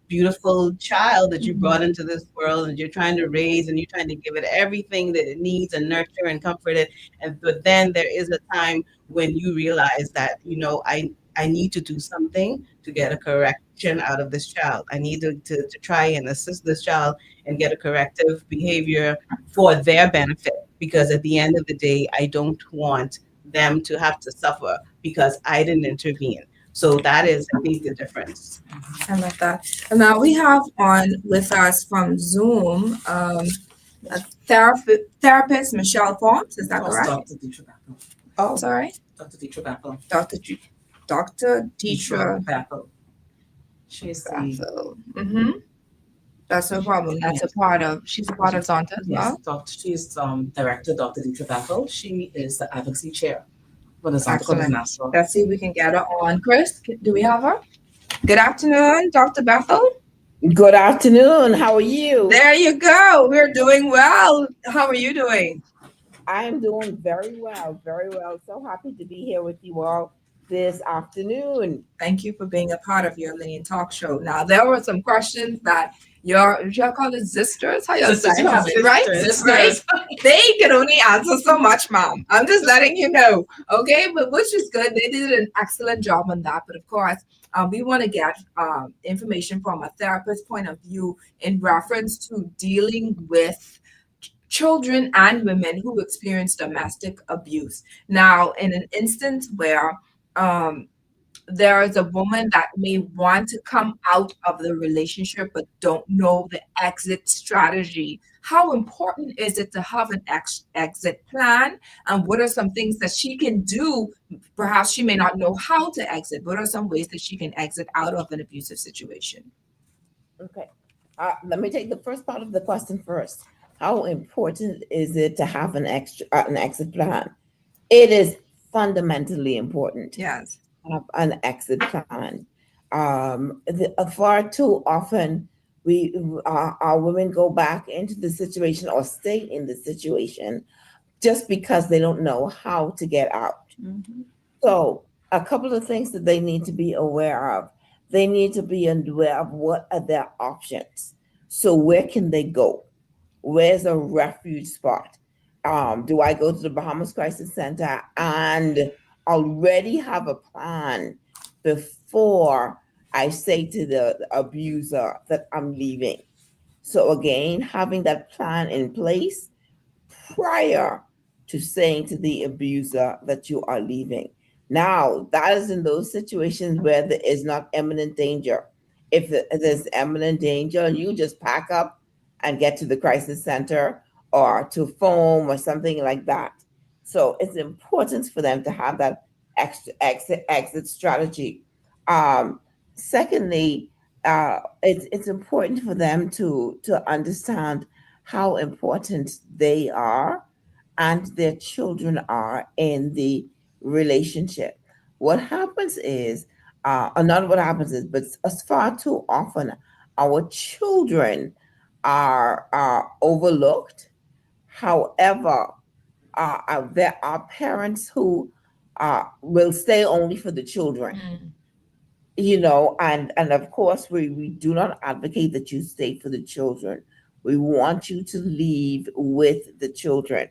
beautiful child that you brought into this world and you're trying to raise and you're trying to give it everything that it needs and nurture and comfort it. And but then there is a time when you realize that, I need to do something to get a correction out of this child. I need to try and assist this child and get a corrective behavior for their benefit. Because at the end of the day, I don't want them to have to suffer because I didn't intervene. So that is, I think, the difference. I love that. And now we have on with us from Zoom a therapist, Michelle Forbes. Is that correct? Dr. Dietra Backel. Oh, sorry. Dr. Dietra Backel. Dr. Dietra Backel. She's the Backel. That's no problem. That's she's a part of Zonta as well. Yes, she's director, Dr. Dietra Backel. She is the advocacy chair for the Zonta Club of Nassau. Let's see if we can get her on. Chris, do we have her? Good afternoon, Dr. Bethel. Good afternoon. How are you? There you go. We're doing well. How are you doing? I am doing very well, very well. So happy to be here with you all this afternoon. Thank you for being a part of your Lane Talk Show. Now, there were some questions that y'all call it sisters? How y'all say it, right? Sisters. They can only answer so much, mom. I'm just letting you know. Okay, but which is good. They did an excellent job on that. But of course, we want to get information from a therapist's point of view in reference to dealing with children and women who experience domestic abuse. Now, in an instance where there is a woman that may want to come out of the relationship but don't know the exit strategy, how important is it to have an exit plan? And what are some things that she can do? Perhaps she may not know how to exit. What are some ways that she can exit out of an abusive situation? Okay. Let me take the first part of the question first. How important is it to have an exit plan? It is fundamentally important. Yes. Have an exit plan. Far too often, our women go back into the situation or stay in the situation just because they don't know how to get out. So, a couple of things that they need to be aware of. They need to be aware of what are their options. So, where can they go? Where's a refuge spot? Do I go to the Bahamas Crisis Center and already have a plan before I say to the abuser that I'm leaving? So again, having that plan in place prior to saying to the abuser that you are leaving. Now, that is in those situations where there is not imminent danger. If there's imminent danger, you just pack up and get to the crisis center or to foam or something like that. So it's important for them to have that exit strategy. Secondly, it's important for them to understand how important they are and their children are in the relationship. What happens is, or not what happens is, but as far too often, our children are overlooked. However, there are parents who will stay only for the children. And of course, we do not advocate that you stay for the children. We want you to leave with the children.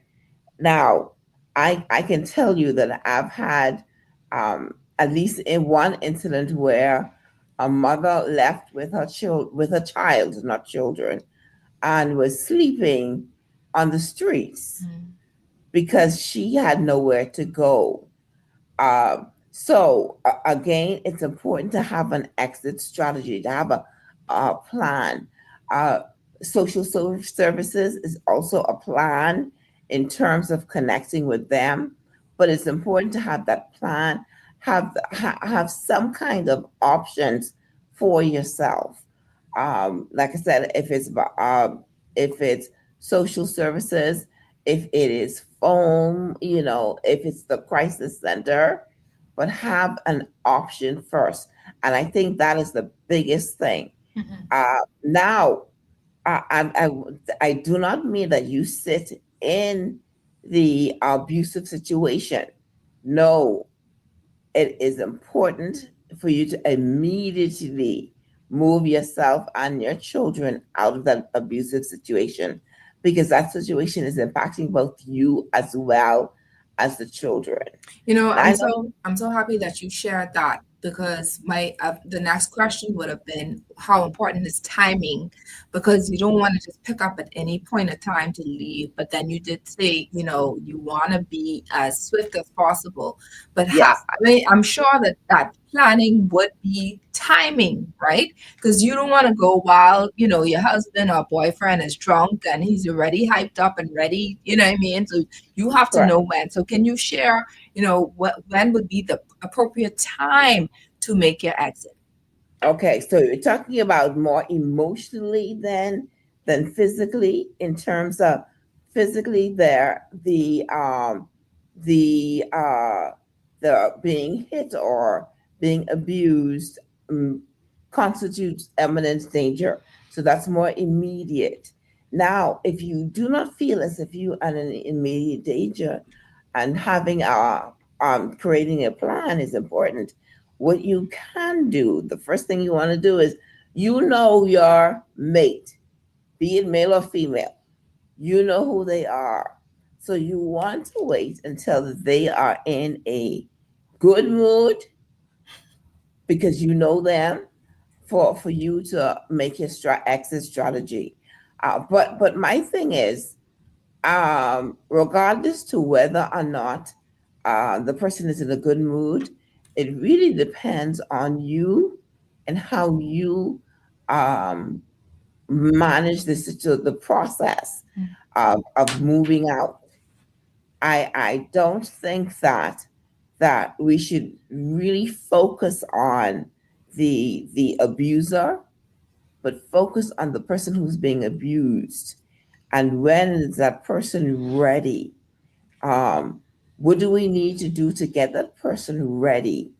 Now, I can tell you that I've had at least in one incident where a mother left with her child, not children, and was sleeping on the streets because she had nowhere to go. So again, it's important to have an exit strategy, to have a plan. Social services is also a plan in terms of connecting with them, but it's important to have that plan, have some kind of options for yourself. Like I said, if it's social services, if it is phone, if it's the crisis center, but have an option first. And I think that is the biggest thing. Now, I do not mean that you sit in the abusive situation. No, it is important for you to immediately move yourself and your children out of that abusive situation, because that situation is impacting both you as well as the children. I'm so happy that you shared that, because my the next question would have been how important is timing, because you don't want to just pick up at any point of time to leave, but then you did say you want to be as swift as possible, but Yes. I'm sure that planning would be timing, right? Because you don't want to go while your husband or boyfriend is drunk and he's already hyped up and ready, you know what I mean? So you have to Correct. know when. So can you share when would be the appropriate time to make your exit? Okay, so you're talking about more emotionally than physically, in terms of physically the being hit or being abused constitutes imminent danger. So that's more immediate. Now, if you do not feel as if you are in immediate danger, and having creating a plan is important. What you can do, the first thing you want to do is, your mate, be it male or female, you know who they are. So you want to wait until they are in a good mood, because you know them, for you to make your exit strategy. But my thing is, regardless to whether or not the person is in a good mood, it really depends on you and how you um, manage the process of moving out. I don't think that we should really focus on the abuser, but focus on the person who's being abused. And when is that person ready? What do we need to do to get that person ready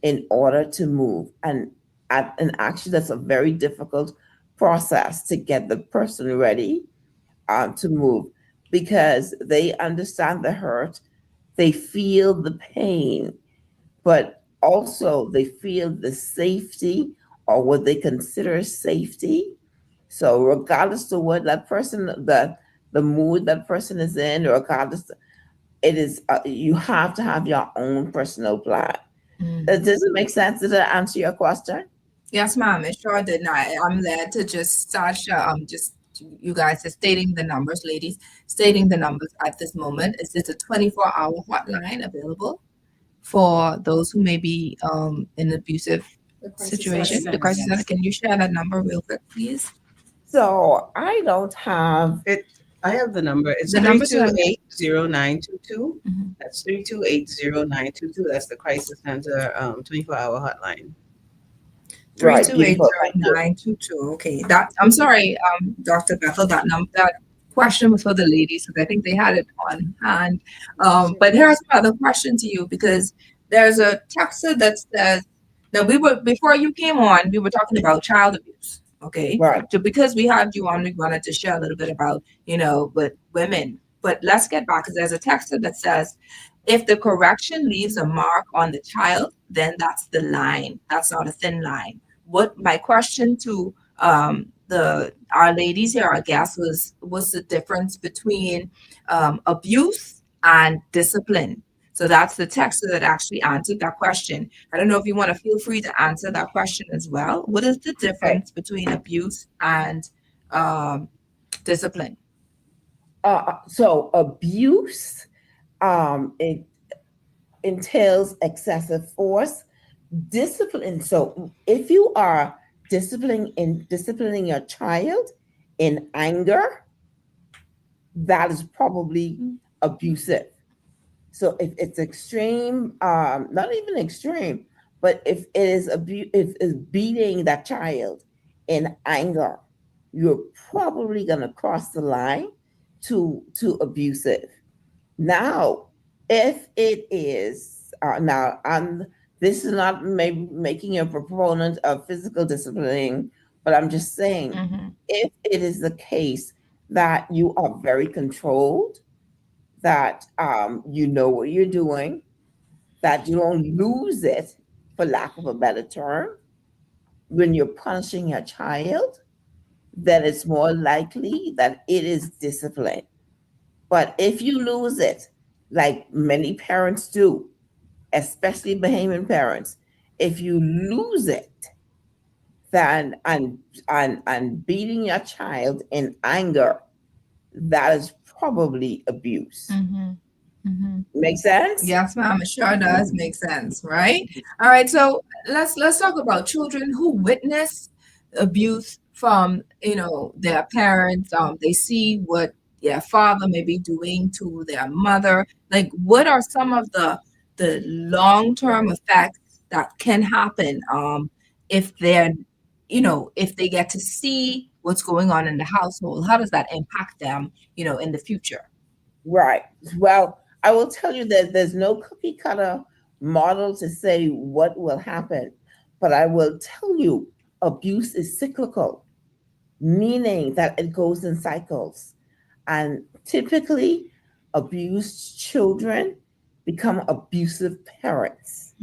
in order to move? And actually, that's a very difficult process to get the person ready to move, because they understand the hurt, they feel the pain, but also they feel the safety, or what they consider safety. So regardless of what that person, the mood that person is in, regardless, it is you have to have your own personal plan. Does it make sense? Did I answer your question? Yes, ma'am. It sure did not. I'm led to just start just you guys are stating the numbers, ladies, stating the numbers at this moment. Is this a 24-hour hotline available for those who may be in an abusive situation? The crisis center. Can you share that number real quick, please? So I don't have it. I have the number. It's The numbers are- 328-0922. Mhm. That's 328-0922. That's the crisis center 24-hour hotline. Right, 328-0922. Okay, that I'm sorry, Dr. Bethel, that question was for the ladies because I think they had it on hand. But here's my other question to you, because there's a texter that says, now before you came on, we were talking about child abuse. Okay. Right. So because we had you on, we wanted to share a little bit about, with women. But let's get back, because there's a texter that says, if the correction leaves a mark on the child, then that's the line. That's not a thin line. What my question to our ladies here, our guests, was the difference between abuse and discipline. So that's the texter that actually answered that question. I don't know if you want to feel free to answer that question as well. What is the difference between abuse and discipline? So abuse, it entails excessive force. Discipline. So if you are disciplining your child in anger, that is probably abusive. So if it's extreme, not even extreme, but if it is if it's beating that child in anger, you're probably gonna cross the line. to abusive. Now, if it is this is not making a proponent of physical disciplining, but I'm just saying, if it is the case that you are very controlled, that you know what you're doing, that you don't lose it, for lack of a better term, when you're punishing your child, then it's more likely that it is discipline. But if you lose it, like many parents do, especially Bahamian parents, if you lose it, then and beating your child in anger, that is probably abuse. Make sense? Yes, ma'am. It sure does make sense, right? All right. So let's talk about children who witness abuse from their parents. They see what their father may be doing to their mother. Like, what are some of the long-term effects that can happen if if they get to see what's going on in the household? How does that impact them, in the future? Right. Well, I will tell you that there's no cookie cutter model to say what will happen, but I will tell you abuse is cyclical, meaning that it goes in cycles. And typically, abused children become abusive parents.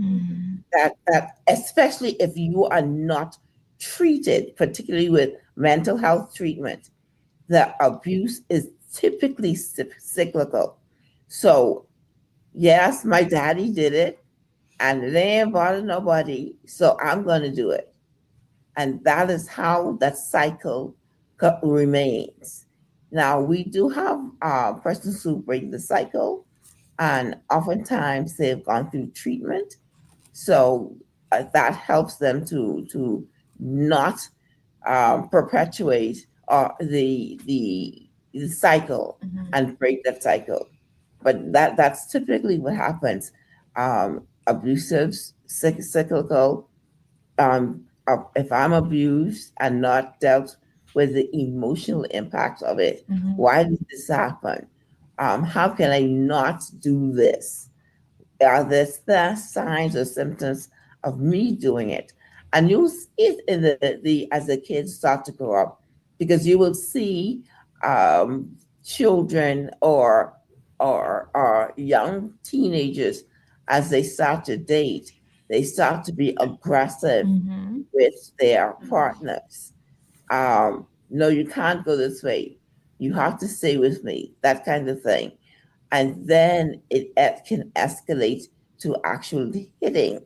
That especially if you are not treated, particularly with mental health treatment, the abuse is typically cyclical. So, yes, my daddy did it, and it ain't bother nobody, so I'm going to do it. And that is how that cycle remains. Now, we do have persons who break the cycle, and oftentimes they've gone through treatment. So that helps them to not perpetuate the cycle and break that cycle. But that's typically what happens. Abusive, cyclical. If I'm abused and not dealt with the emotional impact of it, why did this happen? How can I not do this? Are there signs or symptoms of me doing it? And you'll see it in the as the kids start to grow up, because you will see children or young teenagers, as they start to date, they start to be aggressive with their partners. No, you can't go this way. You have to stay with me, that kind of thing. And then it can escalate to actually hitting.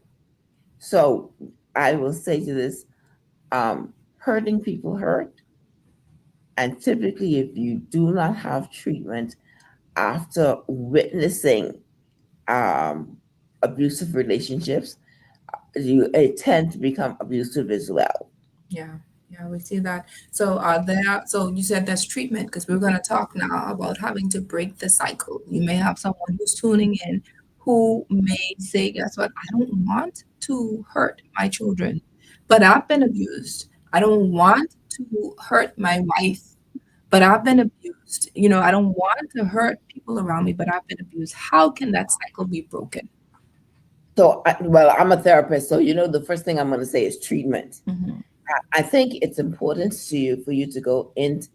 So I will say to this, hurting people hurt. And typically, if you do not have treatment after witnessing abusive relationships, you tend to become abusive as well. Yeah, yeah, we see that. So so you said that's treatment, because we're going to talk now about having to break the cycle. You may have someone who's tuning in who may say, guess what? I don't want to hurt my children, but I've been abused. I don't want to hurt my wife, but I've been abused. I don't want to hurt people around me, but I've been abused. How can that cycle be broken? So, well, I'm a therapist, so the first thing I'm going to say is treatment. I think it's important for you to go into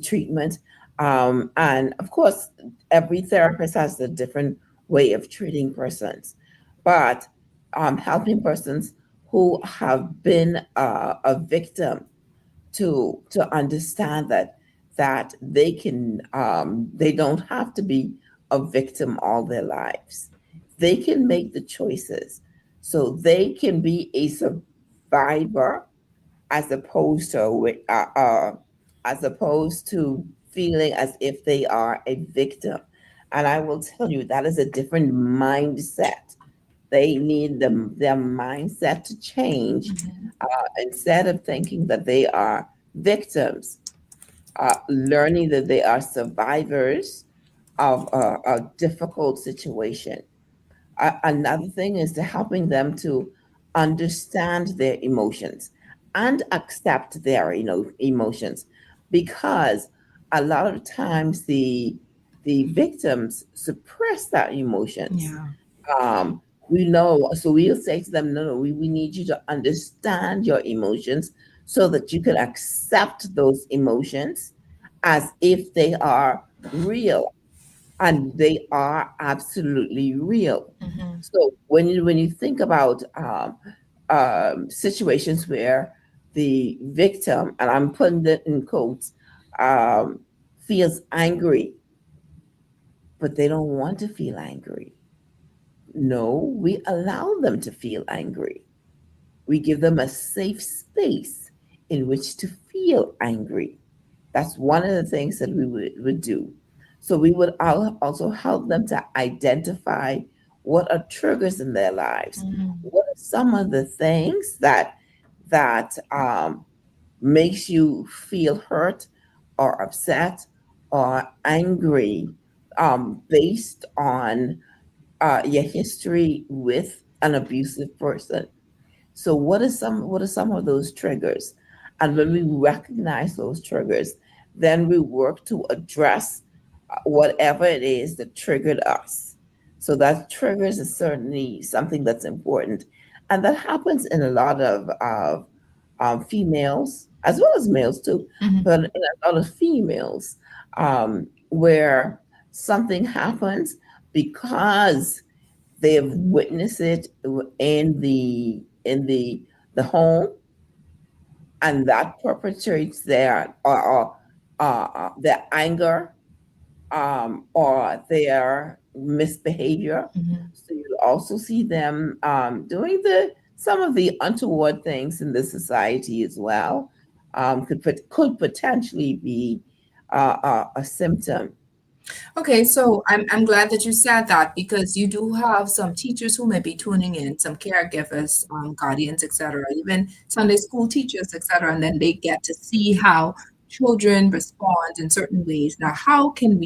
treatment. And of course, every therapist has a different way of treating persons, but helping persons who have been a victim to understand that they can they don't have to be a victim all their lives. They can make the choices, so they can be a survivor as opposed to feeling as if they are a victim. And I will tell you, that is a different mindset. They need their mindset to change. Instead of thinking that they are victims, learning that they are survivors of a difficult situation. Another thing is to helping them to understand their emotions and accept their emotions, because a lot of times the victims suppress that emotions. Yeah. We know, so we'll say to them, no, no, we need you to understand your emotions so that you can accept those emotions as if they are real, and they are absolutely real. Mm-hmm. So when you think about situations where the victim, and I'm putting it in quotes, um, feels angry, but they don't want to feel angry. No, we allow them to feel angry. We give them a safe space in which to feel angry. That's one of the things that we would do. So we would also help them to identify what are triggers in their lives. Mm-hmm. What are some of the things that makes you feel hurt or upset or angry, based on your history with an abusive person. So what are some of those triggers? And when we recognize those triggers, then we work to address whatever it is that triggered us. So that triggers is certainly something that's important, and that happens in a lot of females as well as males too, Mm-hmm. but in a lot of females, where something happens because they have witnessed it in the home, and that perpetrates their anger, or their misbehavior. Mm-hmm. So you also see them doing the some of the untoward things in the society as well. Could potentially be a symptom. Okay, so I'm glad that you said that because you do have some teachers who may be tuning in, some caregivers, guardians, etc., even Sunday school teachers, etc., and then they get to see how children respond in certain ways. Now, how can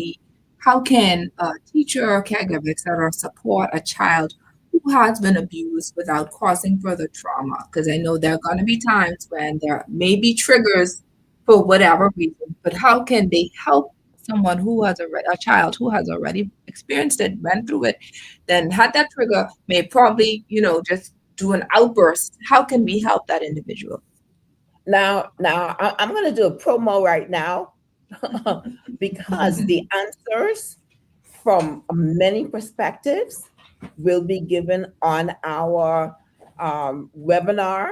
a teacher or caregiver, etc., support a child who has been abused without causing further trauma? Because I know there are going to be times when there may be triggers for whatever reason, but how can they help someone who has a child who has already experienced it, went through it, then had that trigger, may probably, just do an outburst. How can we help that individual? Now, I'm going to do a promo right now because the answers from many perspectives will be given on our webinar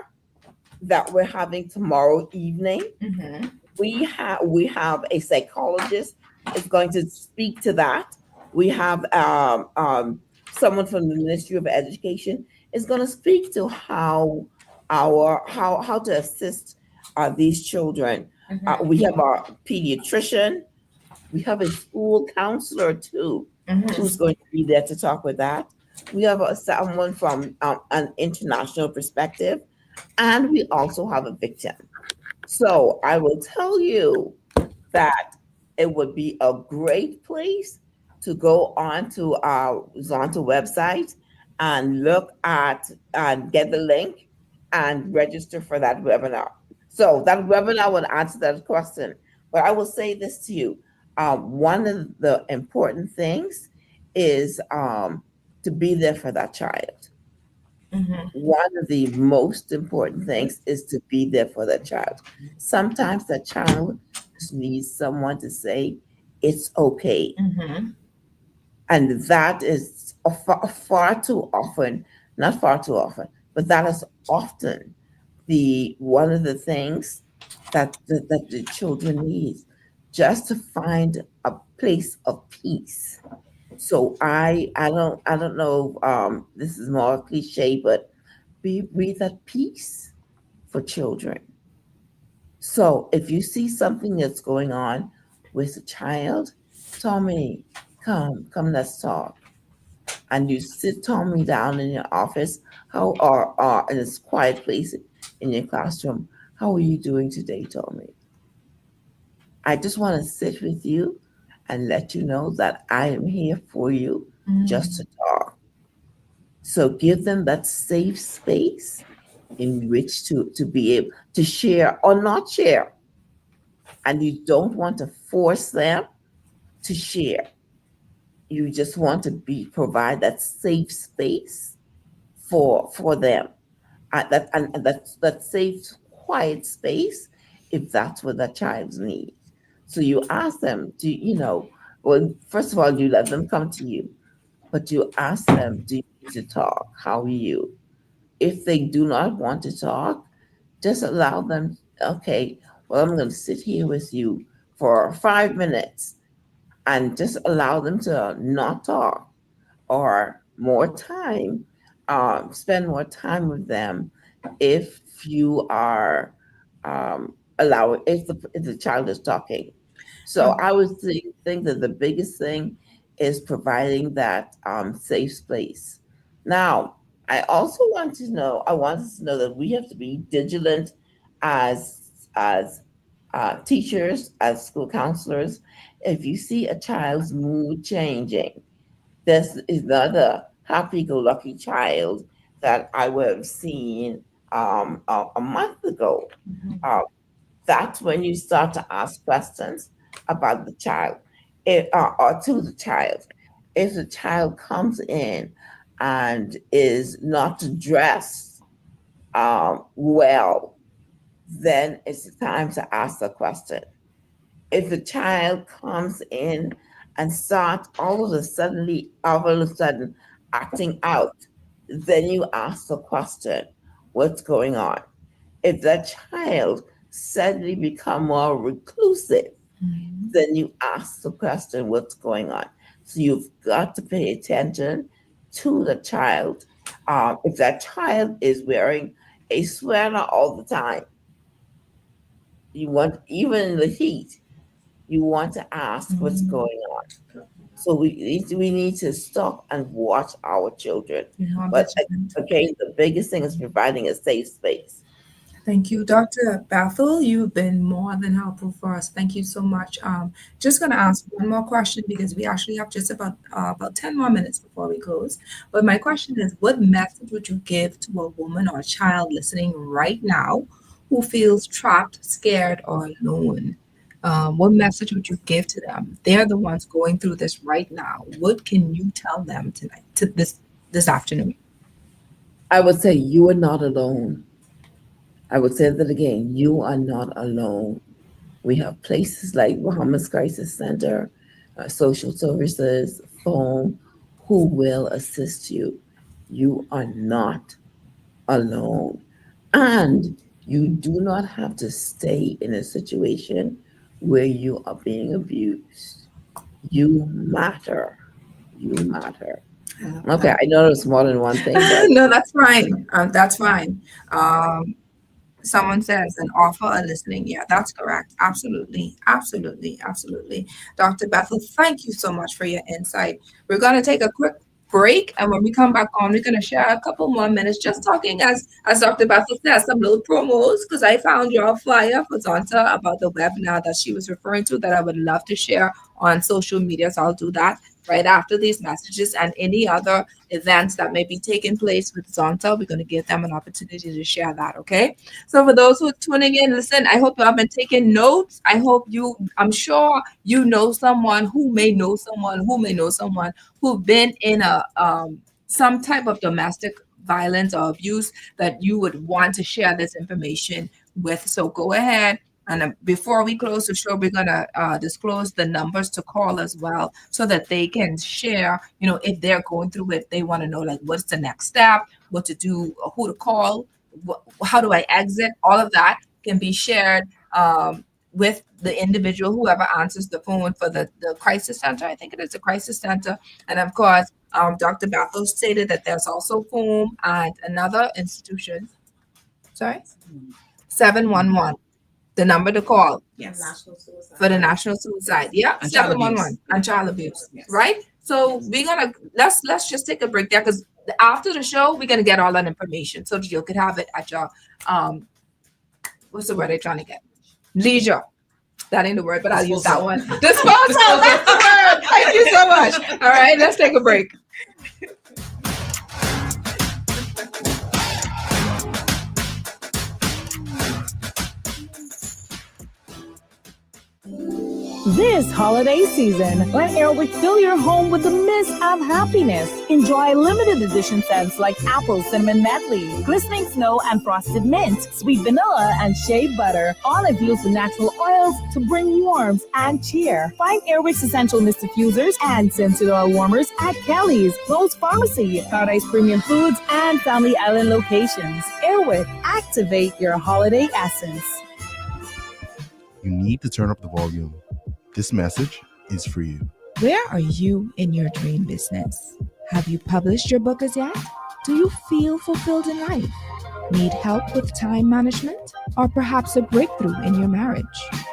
that we're having tomorrow evening. Mm-hmm. We have a psychologist is going to speak to that. We have someone from the Ministry of Education is going to speak to how to assist these children. Mm-hmm. We have our pediatrician. We have a school counselor too, Mm-hmm. who's going to be there to talk with that. We have someone from an international perspective, and we also have a victim. So I will tell you that it would be a great place to go on to our Zonta website and look at and get the link and register for that webinar. So that webinar will answer that question. But I will say this to you. One of the important things is to be there for that child. Mm-hmm. One of the most important things is to be there for the child. Sometimes the child just needs someone to say, it's okay. Mm-hmm. And that is far too often, not far too often, but that is often the one of the things that the children need, just to find a place of peace. So I don't know, this is more cliche, but breathe at peace for children. So if you see something that's going on with a child, Tommy, come, let's talk. And you sit Tommy down in your office, or in this quiet place in your classroom. How are you doing today, Tommy? I just want to sit with you and let you know that I am here for you, just to talk. So give them that safe space in which to be able to share or not share. and you don't want to force them to share. You just want to provide that safe space for them, that safe, quiet space, if that's what the child needs. So you ask them, well, first of all, you let them come to you, but you ask them, do you need to talk? How are you? If they do not want to talk, just allow them, okay, well, I'm going to sit here with you for 5 minutes, and just allow them to not talk, or more time, spend more time with them if you are allowing, if the child is talking. So I would think that the biggest thing is providing that safe space. Now, I also want us to know that we have to be vigilant as teachers, as school counselors. If you see a child's mood changing, this is not a happy-go-lucky child that I would have seen a month ago. That's when you start to ask questions about the child, or to the child. If the child comes in and is not dressed well, then it's time to ask the question. If the child comes in and starts all of a sudden acting out, then you ask the question, what's going on? If that child suddenly become more reclusive, then you ask the question, what's going on? So you've got to pay attention to the child. If that child is wearing a sweater all the time, even in the heat, you want to ask what's going on. So we need to stop and watch our children. But again, the biggest thing is providing a safe space. Thank you, Dr. Bethel. You've been more than helpful for us. Thank you so much. Just going to ask one more question because we actually have just about 10 more minutes before we close. But my question is, what message would you give to a woman or a child listening right now who feels trapped, scared, or alone? What message would you give to them? They're the ones going through this right now. What can you tell them tonight, this afternoon? I would say you are not alone. I would say that again, you are not alone. We have places like Bahamas Crisis Center, social services, phone, who will assist you. You are not alone. And you do not have to stay in a situation where you are being abused. You matter. You matter. Okay, I know there's more than one thing. But No, that's fine. That's fine. Someone says an offer a listening ear. That's correct. Absolutely. Absolutely. Absolutely. Dr. Bethel, thank you so much for your insight. We're going to take a quick break. And when we come back on, we're going to share a couple more minutes just talking, as Dr. Bethel says, some little promos, because I found your flyer for Zonta about the webinar that she was referring to that I would love to share on social media. So I'll do that right after these messages, and any other events that may be taking place with Zonta. We're going to give them an opportunity to share that. Okay. So for those who are tuning in, listen, I hope you have been taking notes. I'm sure you know someone who may know someone who've been in some type of domestic violence or abuse that you would want to share this information with. So go ahead. And before we close the show, we're going to disclose the numbers to call as well so that they can share, if they're going through it, they want to know, like, what's the next step, what to do, who to call, how do I exit? All of that can be shared with the individual, whoever answers the phone for the crisis center. I think it is a crisis center. And of course, Dr. Bethel stated that there's also FOAM and another institution. Sorry? 711. The number to call. Yes. For the national suicide. Yeah. 711 and child abuse. Yes. Right? So we're gonna let's just take a break there, because after the show, we're gonna get all that information so that you could have it at your what's the word I'm trying to get? Leisure. That ain't the word, but I'll use that one. Disposal. That's the word. Thank you so much. All right, let's take a break. This holiday season, let Airwick fill your home with the mist of happiness. Enjoy limited edition scents like apple cinnamon medley, glistening snow and frosted mint, sweet vanilla and shea butter, all infused with natural oils to bring warmth and cheer. Find Airwick's essential mist diffusers and scented oil warmers at Kelly's, Lowe's Pharmacy, Paradise Premium Foods, and Family Island locations. Airwick, activate your holiday essence. You need to turn up the volume. This message is for you. Where are you in your dream business? Have you published your book as yet? Do you feel fulfilled in life? Need help with time management? Or perhaps a breakthrough in your marriage?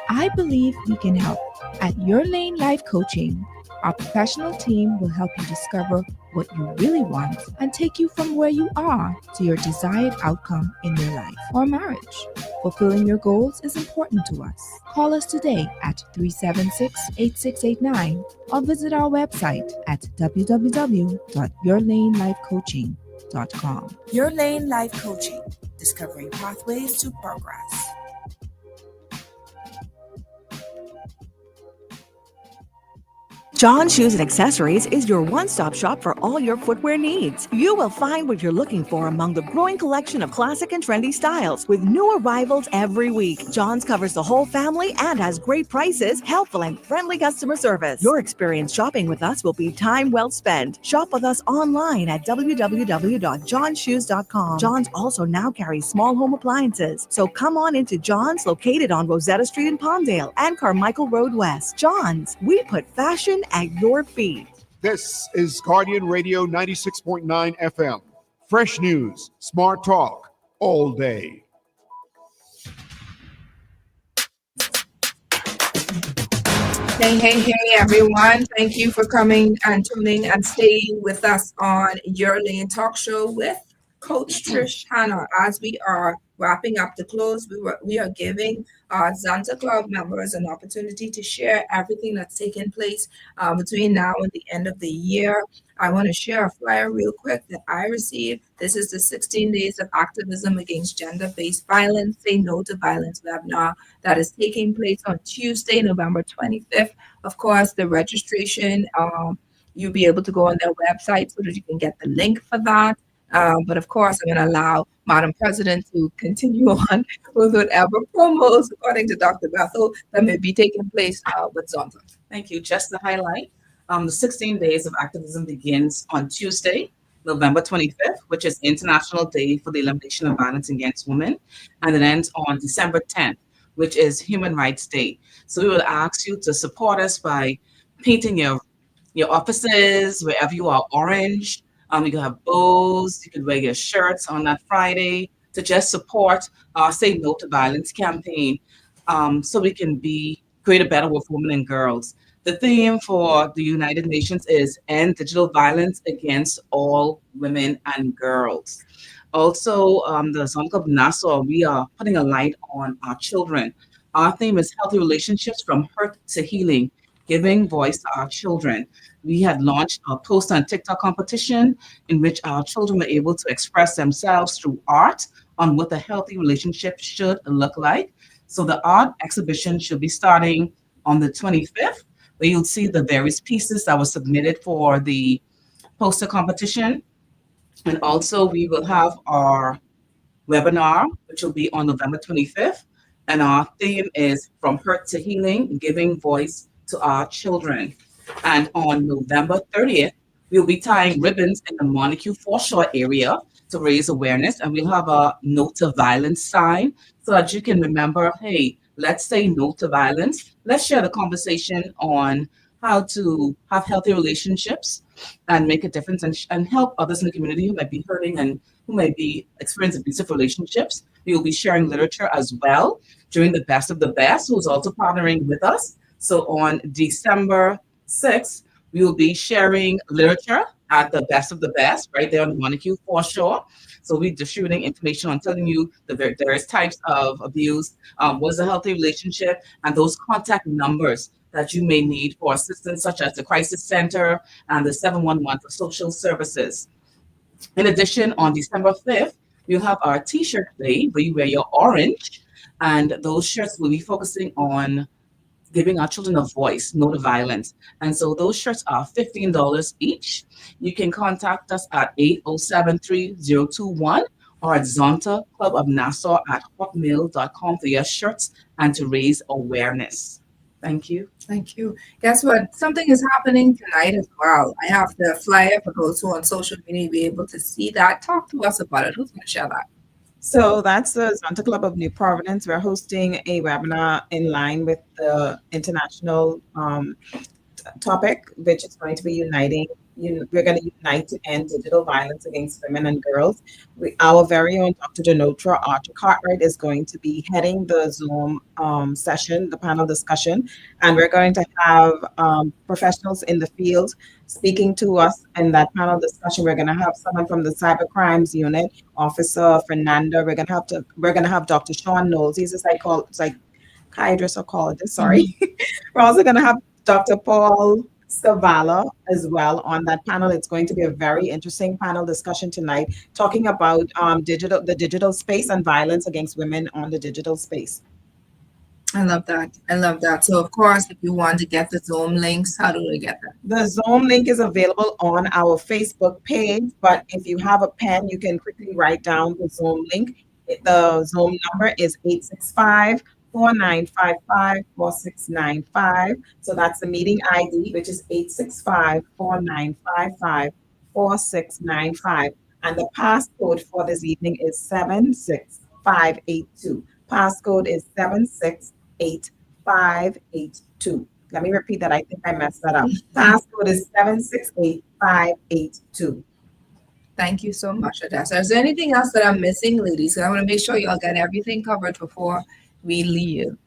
I believe we can help. At Your Lane Life Coaching, our professional team will help you discover what you really want and take you from where you are to your desired outcome in your life or marriage. Fulfilling your goals is important to us. Call us today at 376-8689 or visit our website at www.yourlanelifecoaching.com. Your Lane Life Coaching, discovering pathways to progress. John Shoes and Accessories is your one-stop shop for all your footwear needs. You will find what you're looking for among the growing collection of classic and trendy styles with new arrivals every week. John's covers the whole family and has great prices, helpful and friendly customer service. Your experience shopping with us will be time well spent. Shop with us online at www.johnshoes.com. John's also now carries small home appliances. So come on into John's, located on Rosetta Street in Palmdale and Carmichael Road West. John's, we put fashion at your feet. This is Guardian Radio 96.9 FM. Fresh news, smart talk, all day. Hey, everyone. Thank you for coming and tuning and staying with us on Your Lane Talk Show with Coach Trish Hanna. As we are wrapping up the close, we are giving our Zonta Club members an opportunity to share everything that's taken place between now and the end of the year. I want to share a flyer real quick that I received. This is the 16 Days of Activism Against Gender-Based Violence, Say No to Violence webinar that is taking place on Tuesday, November 25th. Of course, the registration, you'll be able to go on their website so that you can get the link for that. But of course, I'm going to allow Madam President to continue on with whatever promos, according to Dr. Bethel, that may be taking place with Zonta. Thank you. Just to highlight, the 16 Days of Activism begins on Tuesday, November 25th, which is International Day for the Elimination of Violence Against Women, and it ends on December 10th, which is Human Rights Day. So we will ask you to support us by painting your offices, wherever you are, orange. You can have bows, you can wear your shirts on that Friday to just support our Say No to Violence campaign, so we can create a better world for women and girls. The theme for the United Nations is End Digital Violence Against All Women and Girls. Also, the Zonta Club of Nassau, we are putting a light on our children. Our theme is Healthy Relationships from Hurt to Healing, giving voice to our children. We had launched a post on TikTok competition in which our children were able to express themselves through art on what a healthy relationship should look like. So the art exhibition should be starting on the 25th, where you'll see the various pieces that were submitted for the poster competition. And also we will have our webinar, which will be on November 25th. And our theme is From Hurt to Healing, giving voice to our children. And on November 30th, we'll be tying ribbons in the Montague Foreshore area to raise awareness. And we'll have a No to Violence sign so that you can remember, hey, let's say no to violence. Let's share the conversation on how to have healthy relationships and make a difference and help others in the community who might be hurting and who might be experiencing abusive relationships. We will be sharing literature as well during the Best of the Best, who's also partnering with us. So on December 6th, we will be sharing literature at the Best of the Best right there on the Montague Foreshore. So we'll be distributing information on telling you the various types of abuse, what is a healthy relationship, and those contact numbers that you may need for assistance, such as the Crisis Center and the 711 for social services. In addition, on December 5th, we'll have our T-shirt day where you wear your orange, and those shirts will be focusing on giving our children a voice, no to violence. And so those shirts are $15 each. You can contact us at 8073021 or at Zonta Club of Nassau at hotmail.com for your shirts and to raise awareness. Thank you. Thank you. Guess what? Something is happening tonight as well. I have the flyer for those who are on social media be able to see that. Talk to us about it. Who's going to share that? So that's the Zonta Club of New Providence. We're hosting a webinar in line with the international topic, which is going to be uniting. We're going to unite to end digital violence against women and girls. Our very own Dr. Denotra Archer Cartwright is going to be heading the Zoom session, the panel discussion, and we're going to have professionals in the field speaking to us in that panel discussion. We're going to have someone from the Cyber Crimes Unit, Officer Fernanda. We're going to have Dr. Sean Knowles. He's a psychiatrist or psychologist. Sorry. We're also going to have Dr. Paul Scavala as well on that panel. It's going to be a very interesting panel discussion tonight, talking about the digital space and violence against women on the digital space. I love that. I love that. So, of course, if you want to get the Zoom links, how do we get that? The Zoom link is available on our Facebook page, but if you have a pen, you can quickly write down the Zoom link. The Zoom number is 865-4955-4695. So that's the meeting ID, which is 865-4955-4695. And the passcode for this evening is 76582. Passcode is 768-582. Let me repeat that. I think I messed that up. Passcode is 768-582. Thank you so much, Odessa. Is there anything else that I'm missing, ladies? I want to make sure y'all get everything covered before we leave.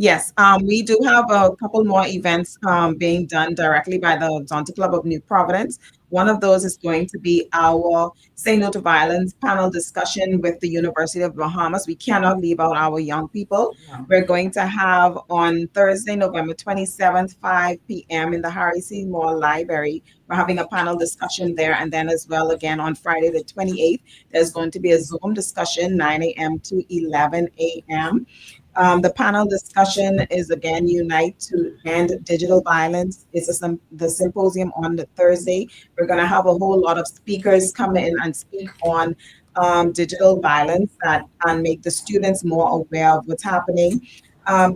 Yes, we do have a couple more events being done directly by the Zonta Club of New Providence. One of those is going to be our Say No to Violence panel discussion with the University of Bahamas. We cannot leave out our young people. No. We're going to have on Thursday, November 27th, 5 p.m. in the Harry C. Moore Library. We're having a panel discussion there. And then as well, again, on Friday, the 28th, there's going to be a Zoom discussion, 9 a.m. to 11 a.m. The panel discussion is again Unite to End Digital Violence. It's the symposium on the Thursday. We're going to have a whole lot of speakers come in and speak on digital violence and make the students more aware of what's happening.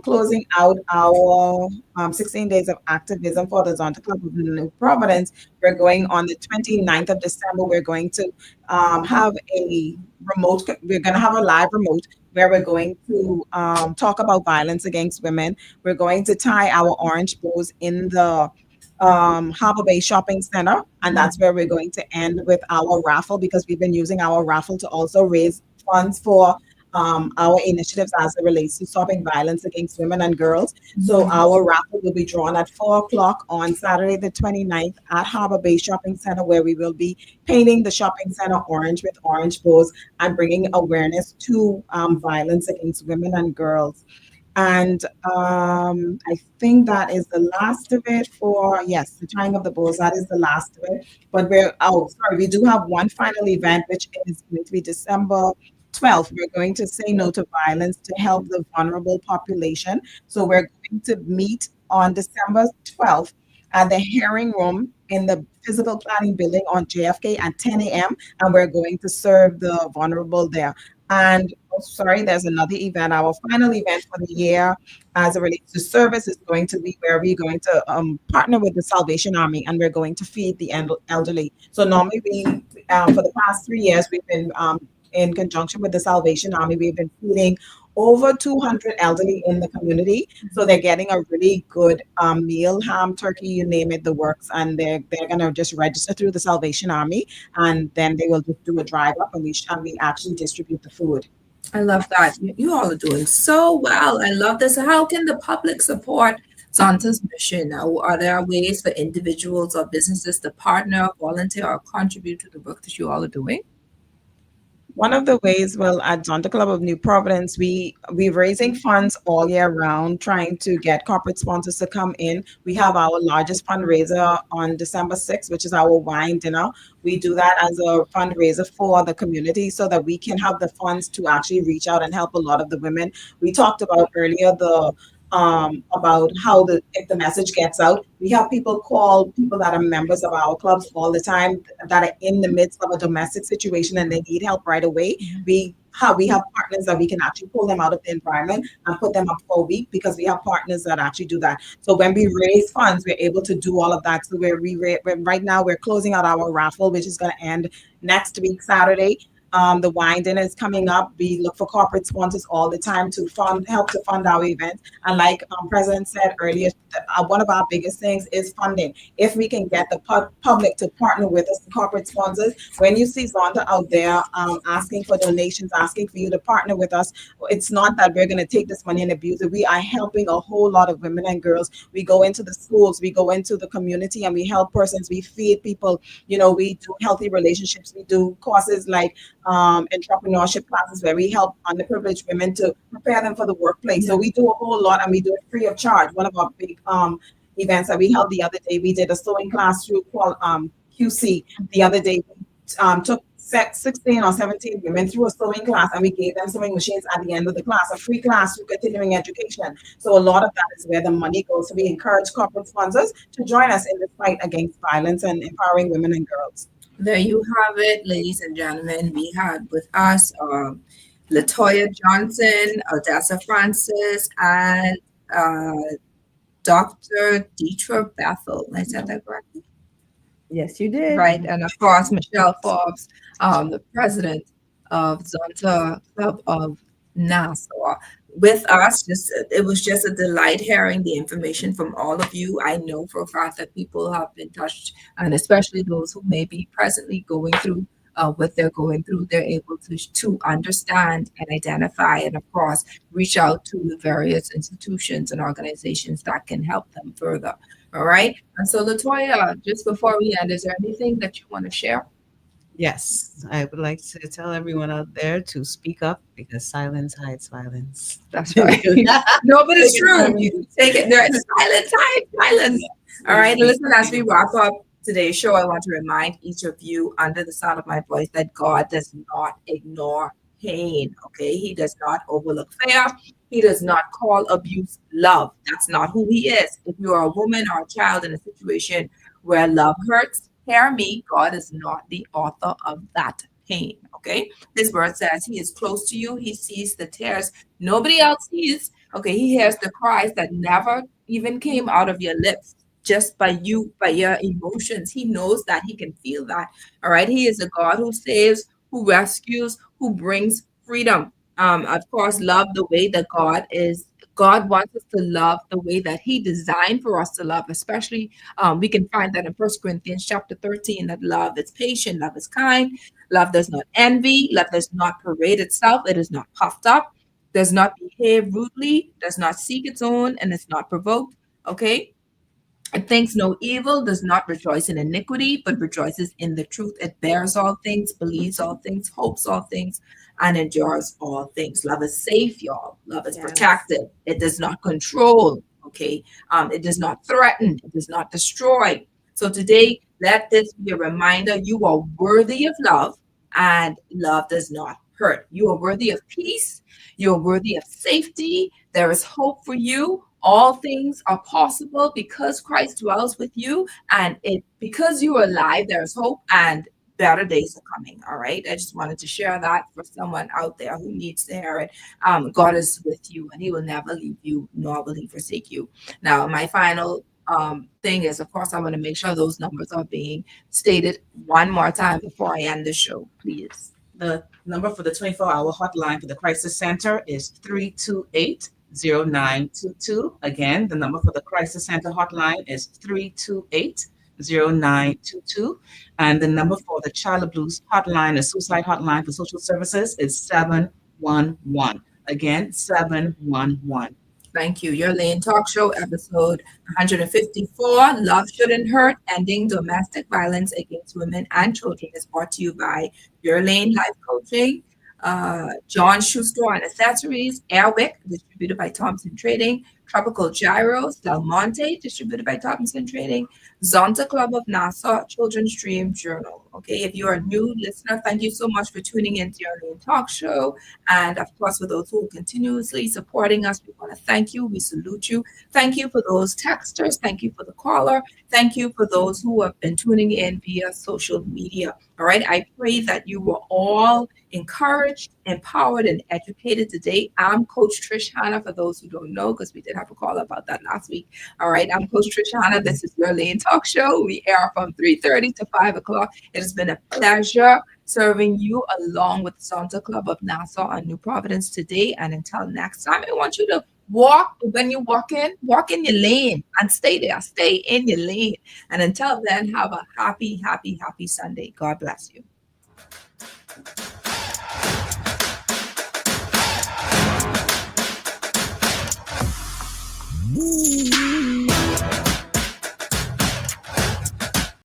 Closing out our 16 days of activism for the Zonta Club of New Providence, we're going on the 29th of December. We're going to have a live remote where we're going to talk about violence against women. We're going to tie our orange bows in the Harbor Bay Shopping Center, and that's where we're going to end with our raffle, because we've been using our raffle to also raise funds for our initiatives as it relates to stopping violence against women and girls. So our raffle will be drawn at 4 o'clock on Saturday the 29th at Harbor Bay Shopping Center, where we will be painting the shopping center orange with orange bows and bringing awareness to violence against women and girls. And I think that is the last of it the tying of the bows. That is the last of it. But we do have one final event, which is going to be December 12th. We're going to say no to violence to help the vulnerable population. So we're going to meet on December 12th at the Herring Room in the Physical Planning Building on JFK at 10 a.m. And we're going to serve the vulnerable there. And there's another event. Our final event for the year as it relates to service is going to be where we're going to partner with the Salvation Army, and we're going to feed the elderly. So normally for the past 3 years, we've been in conjunction with the Salvation Army, we've been feeding over 200 elderly in the community. So they're getting a really good meal, ham, turkey, you name it, the works. And they're going to just register through the Salvation Army. And then they will just do a drive up and we actually distribute the food. I love that. You all are doing so well. I love this. How can the public support Zonta's mission? Now, are there ways for individuals or businesses to partner, volunteer, or contribute to the work that you all are doing? One of the ways, at Zonta Club of New Providence, we're raising funds all year round, trying to get corporate sponsors to come in. We have our largest fundraiser on December 6th, which is our wine dinner. We do that as a fundraiser for the community so that we can have the funds to actually reach out and help a lot of the women. We talked about earlier the about how if the message gets out. We have people call people that are members of our clubs all the time that are in the midst of a domestic situation and they need help right away. We have partners that we can actually pull them out of the environment and put them up for a week because we have partners that actually do that. So when we raise funds, we're able to do all of that. So right now we're closing out our raffle, which is going to end next week, Saturday. The wine dinner is coming up. We look for corporate sponsors all the time to help to fund our events. And like President said earlier, one of our biggest things is funding. If we can get the public to partner with us, corporate sponsors, when you see Zonta out there asking for donations, asking for you to partner with us, it's not that we're going to take this money and abuse it. We are helping a whole lot of women and girls. We go into the schools, we go into the community, and we help persons. We feed people. We do healthy relationships. We do courses like entrepreneurship classes where we help underprivileged women to prepare them for the workplace. So we do a whole lot, and we do it free of charge. One of our big events that we held the other day, we did a sewing class through QC. The other day, we took 16 or 17 women through a sewing class, and we gave them sewing machines at the end of the class, a free class through continuing education. So a lot of that is where the money goes. So we encourage corporate sponsors to join us in the fight against violence and empowering women and girls. There you have it, ladies and gentlemen. We had with us Latoya Johnson, Odessa Francis, and Dr. Deetra Bethel. I said that correctly? Yes, you did. Right. And of course, Michelle Forbes, the president of Zonta Club of Nassau, with us. It was just a delight hearing the information from all of you. I know for a fact that people have been touched, and especially those who may be presently going through what they're going through, they're able to understand and identify, and of course, reach out to the various institutions and organizations that can help them further. All right. And so, Latoya, just before we end, is there anything that you want to share? Yes, I would like to tell everyone out there to speak up because silence hides violence. That's right. No, but it's true. You take it. There's silence. All right. Listen, as we wrap up today's show, I want to remind each of you under the sound of my voice that God does not ignore pain. Okay. He does not overlook fear. He does not call abuse love. That's not who he is. If you are a woman or a child in a situation where love hurts, hear me, God is not the author of that pain, okay? His word says he is close to you. He sees the tears nobody else sees, okay? He hears the cries that never even came out of your lips, just by your emotions. He knows that. He can feel that, all right? He is a God who saves, who rescues, who brings freedom. Of course, love the way that God is. God wants us to love the way that he designed for us to love, especially we can find that in 1 Corinthians chapter 13, that love is patient, love is kind, love does not envy, love does not parade itself, it is not puffed up, does not behave rudely, does not seek its own, and is not provoked, okay? It thinks no evil, does not rejoice in iniquity, but rejoices in the truth. It bears all things, believes all things, hopes all things, and endures all things. Love is safe, y'all. Love is protected. It does not control, okay? It does not threaten. It does not destroy. So today, let this be a reminder. You are worthy of love, and love does not hurt. You are worthy of peace. You are worthy of safety. There is hope for you. All things are possible because Christ dwells with you, and because you are alive, there's hope and better days are coming. All right. I just wanted to share that for someone out there who needs to hear it. God is with you, and he will never leave you, nor will he forsake you. Now, my final thing is, of course, I want to make sure those numbers are being stated one more time before I end the show, please. The number for the 24-hour hotline for the Crisis Center is 328-0922. Again, the number for the Crisis Center hotline is 328-0922. And the number for the Child Abuse hotline, the suicide hotline for social services is 711. Again, 711. Thank you. Your Lane Talk Show, episode 154, Love Shouldn't Hurt, Ending Domestic Violence Against Women and Children, is brought to you by Your Lane Life Coaching, John Shoe Store and Accessories, Airwick, distributed by Thompson Trading, Tropical Gyros, Del Monte, distributed by Thompson Trading, Zonta Club of Nassau, Children's Dream Journal. Okay, if you're a new listener, thank you so much for tuning into your new talk show. And of course, for those who are continuously supporting us, we want to thank you. We salute you. Thank you for those texters. Thank you for the caller. Thank you for those who have been tuning in via social media. All right, I pray that you were all encouraged, empowered, and educated today. I'm Coach Trish Hanna, for those who don't know, because we did have a call about that last week. All right, I'm Coach Trish Hanna. This is your Lane Talk Show. We air from 3:30 to 5 o'clock. It has been a pleasure serving you along with Zonta Club of Nassau and New Providence today. And until next time, I want you to walk in your lane and stay there. Stay in your lane. And until then, have a happy, happy, happy Sunday. God bless you. Ooh.